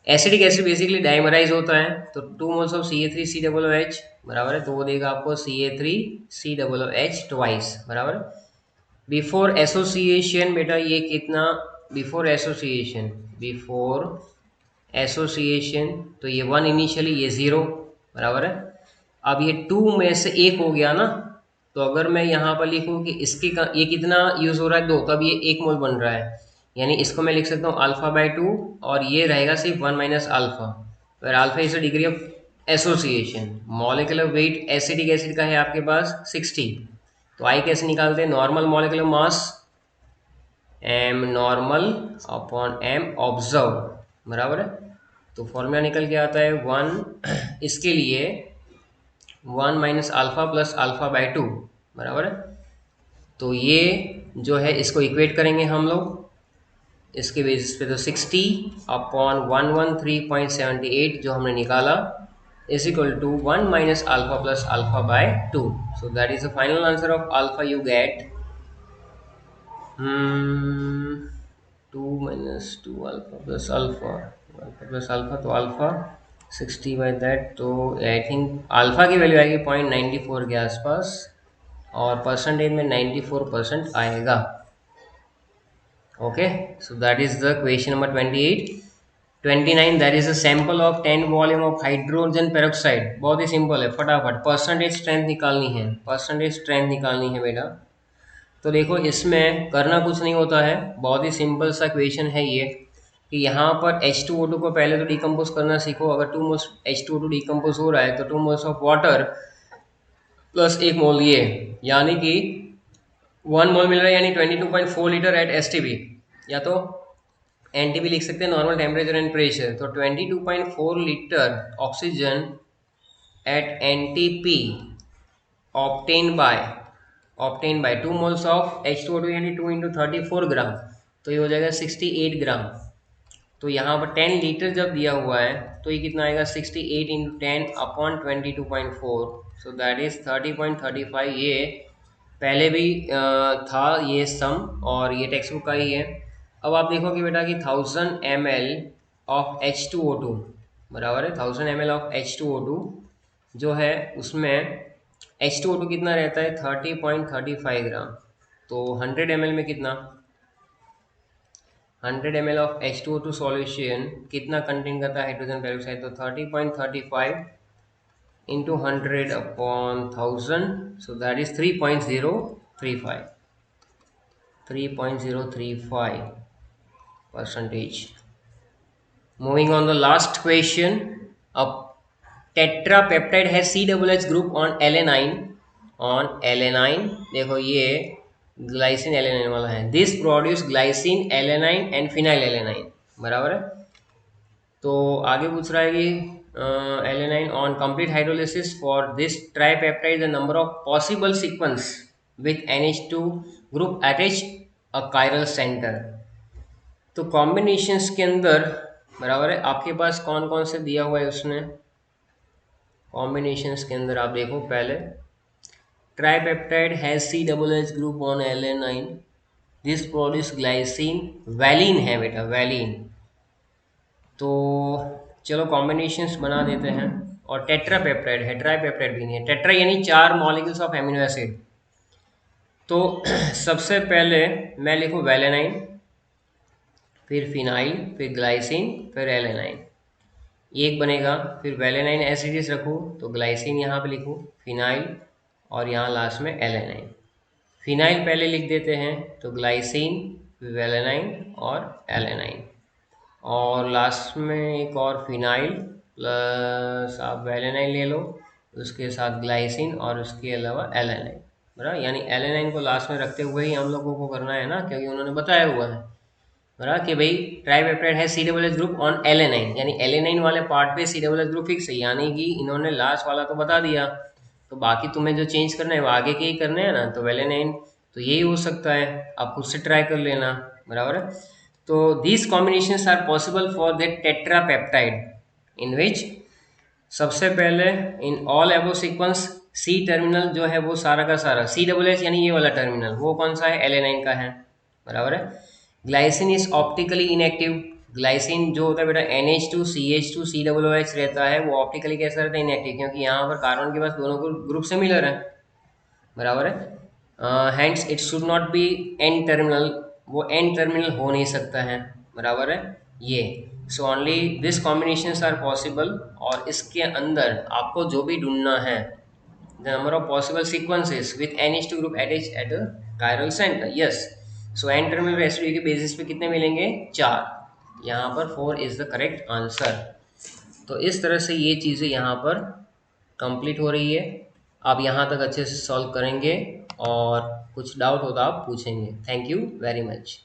एसिडिक एसिड बेसिकली डाइमराइज होता है, तो 2 मोल्स ऑफ CA3COOH बराबर है, तो वो देगा आपको CA3COOH ट्वाइस बराबर। बिफोर एसोसिएशन बेटा ये कितना, बिफोर एसोसिएशन, बिफोर एसोसिएशन तो ये 1 इनिशियली, ये 0 बराबर है। अब ये 2 में से 1 हो गया ना, तो अगर मैं यहाँ पर लिखूँ कि इसके ये कितना यूज़ हो रहा है 2, तो अब ये 1 मोल बन रहा है, यानी इसको मैं लिख सकता हूँ α/2, और ये रहेगा सिर्फ 1 minus alpha, where alpha is the degree of association. Molecular weight acidic acid का है आपके पास 60, तो आई कैसे निकालते हैं, normal molecular mass m normal upon m observe बराबर है। तो फॉर्मूला निकल के आता है 1 इसके लिए 1 माइनस अल्फा प्लस α/2 बराबर है। तो ये जो है इसको इक्वेट करेंगे हम लोग इसके बेसिस पे, तो 60 अपॉन 113.78 जो हमने निकाला is equal to 1 minus alpha plus α/2। So that is the final answer of alpha you get 2 minus 2 alpha plus alpha, alpha plus alpha, तो अल्फा 60 बाई दैट, तो आई थिंक अल्फा की value आएगी 0.94 के आसपास, और परसेंटेज में 94% आएगा। Okay, so that is the question number 28। 29 that is a sample of 10 volume of hydrogen peroxide. बहुत ही सिंपल है, फटाफट परसेंटेज स्ट्रेंथ निकालनी है, परसेंटेज स्ट्रेंथ निकालनी है बेटा। तो देखो इसमें करना कुछ नहीं होता है, बहुत ही सिंपल सा क्वेश्चन है ये, कि यहाँ पर H2O2 को पहले तो डिकम्पोज करना सीखो। अगर 2 मोल्स H2O2 डिकम्पोज हो रहा है तो 2 मोल्स ऑफ वाटर प्लस 1 मोल ये, यानी कि 1 मोल मिल रहा है, यानी 22.4 लीटर एट STP, या तो NTP लिख सकते हैं, नॉर्मल टेम्परेचर एंड प्रेशर। तो 22.4 litre oxygen at NTP obtain by 2 moles of H2O2 यानी 2 इंटू 34 ग्राम, तो ये हो जाएगा 68 ग्राम। तो यहाँ पर 10 लीटर जब दिया हुआ है तो ये कितना आएगा 68 into 10 upon 22.4, so that is 30.35। ये पहले भी था ये सम, और ये टेक्स्ट बुक का ही है। अब आप देखोगे बेटा कि 1000 ml ऑफ H2O2 बराबर है 1000 ml ऑफ H2O2 जो है उसमें H2O2 कितना रहता है 30.35 ग्राम। तो 100 ml में कितना, 100 ml ऑफ H2O2 सॉल्यूशन कितना कंटेन करता है हाइड्रोजन पेरोक्साइड, तो 30.35 into 100 upon 1000, so that is 3.035 percentage. Moving on the last question, a tetrapeptide has COOH group on alanine, देखो ये ग्लाइसिन एलेनाइन वाला है, this produce glycine alanine and phenyl alanine बराबर है। तो आगे पूछ रहा है कि alanine on complete hydrolysis for this tripeptide the number of possible sequence with NH2 group attach a chiral centre. तो कॉम्बिनेशंस के अंदर बराबर है, आपके पास कौन कौन से दिया हुआ है उसने, कॉम्बिनेशंस के अंदर आप देखो पहले, tripeptide has COOH group on alanine, this produce glycine, valine है बेटा वैलिन। तो चलो कॉम्बिनेशंस बना देते हैं, और टेट्रापेप्टाइड है, ट्राइपेप्टाइड भी नहीं है, टेट्रा यानी 4 मॉलिक्यूल्स ऑफ एमिनो एसिड। तो सबसे पहले मैं लिखूँ वैलेनाइन, फिर फिनाइल, फिर ग्लाइसिन, फिर एलेनाइन। एक बनेगा। फिर वेलेनाइन एसिडिस रखूँ तो ग्लाइसिन यहाँ पे लिखूँ, फिनाइल, और यहाँ लास्ट में एलेनाइन। फिनाइल पहले लिख देते हैं तो ग्लाइसिन, वेलेनाइन और एलेनाइन, और लास्ट में एक और फिनाइल प्लस आप वेलेनाइन ले लो, उसके साथ ग्लाइसिन और उसके अलावा एलेनाइन, बराबर। यानी एलेनाइन को लास्ट में रखते हुए ही हम लोगों को करना है ना, क्योंकि उन्होंने बताया हुआ है, बराबर, कि भाई ट्राइपेप्टाइड है C double H group on alanine, यानी एलेनाइन वाले पार्ट पे C double H group fix है, यानी कि इन्होंने लास्ट वाला तो बता दिया, तो बाकी तुम्हें जो चेंज करना है वो आगे के ही करने हैं ना, तो वेलेनाइन तो यही हो सकता है, आप खुद से ट्राई कर लेना, बराबर है। तो these combinations are possible for the tetrapeptide in which, सबसे पहले in all above sequence C terminal जो है वो सारा का सारा सी डबल एच यानी ये वाला टर्मिनल वो कौन सा है, एलेनाइन का है, बराबर है। Glycine is optically inactive, glycine जो होता है बेटा NH2 CH2 COOH रहता है, वो ऑप्टिकली कैसा रहता है, इनएक्टिव, क्योंकि यहाँ पर कार्बन के पास दोनों ग्रुप सिमिलर है, बराबर है। Hence it should not be N terminal, वो एन टर्मिनल हो नहीं सकता है, बराबर है ये। So only this combinations are possible, और इसके अंदर आपको जो भी ढूंढना है the number of possible sequences with NH2 group attach at the chiral centre, yes. So N terminal residue के बेसिस पे कितने मिलेंगे, 4, यहाँ पर 4 इज द करेक्ट आंसर। तो इस तरह से ये चीज़ें यहाँ पर कंप्लीट हो रही है। आप यहाँ तक अच्छे से सॉल्व करेंगे, और कुछ डाउट हो तो आप पूछेंगे। Thank you very much.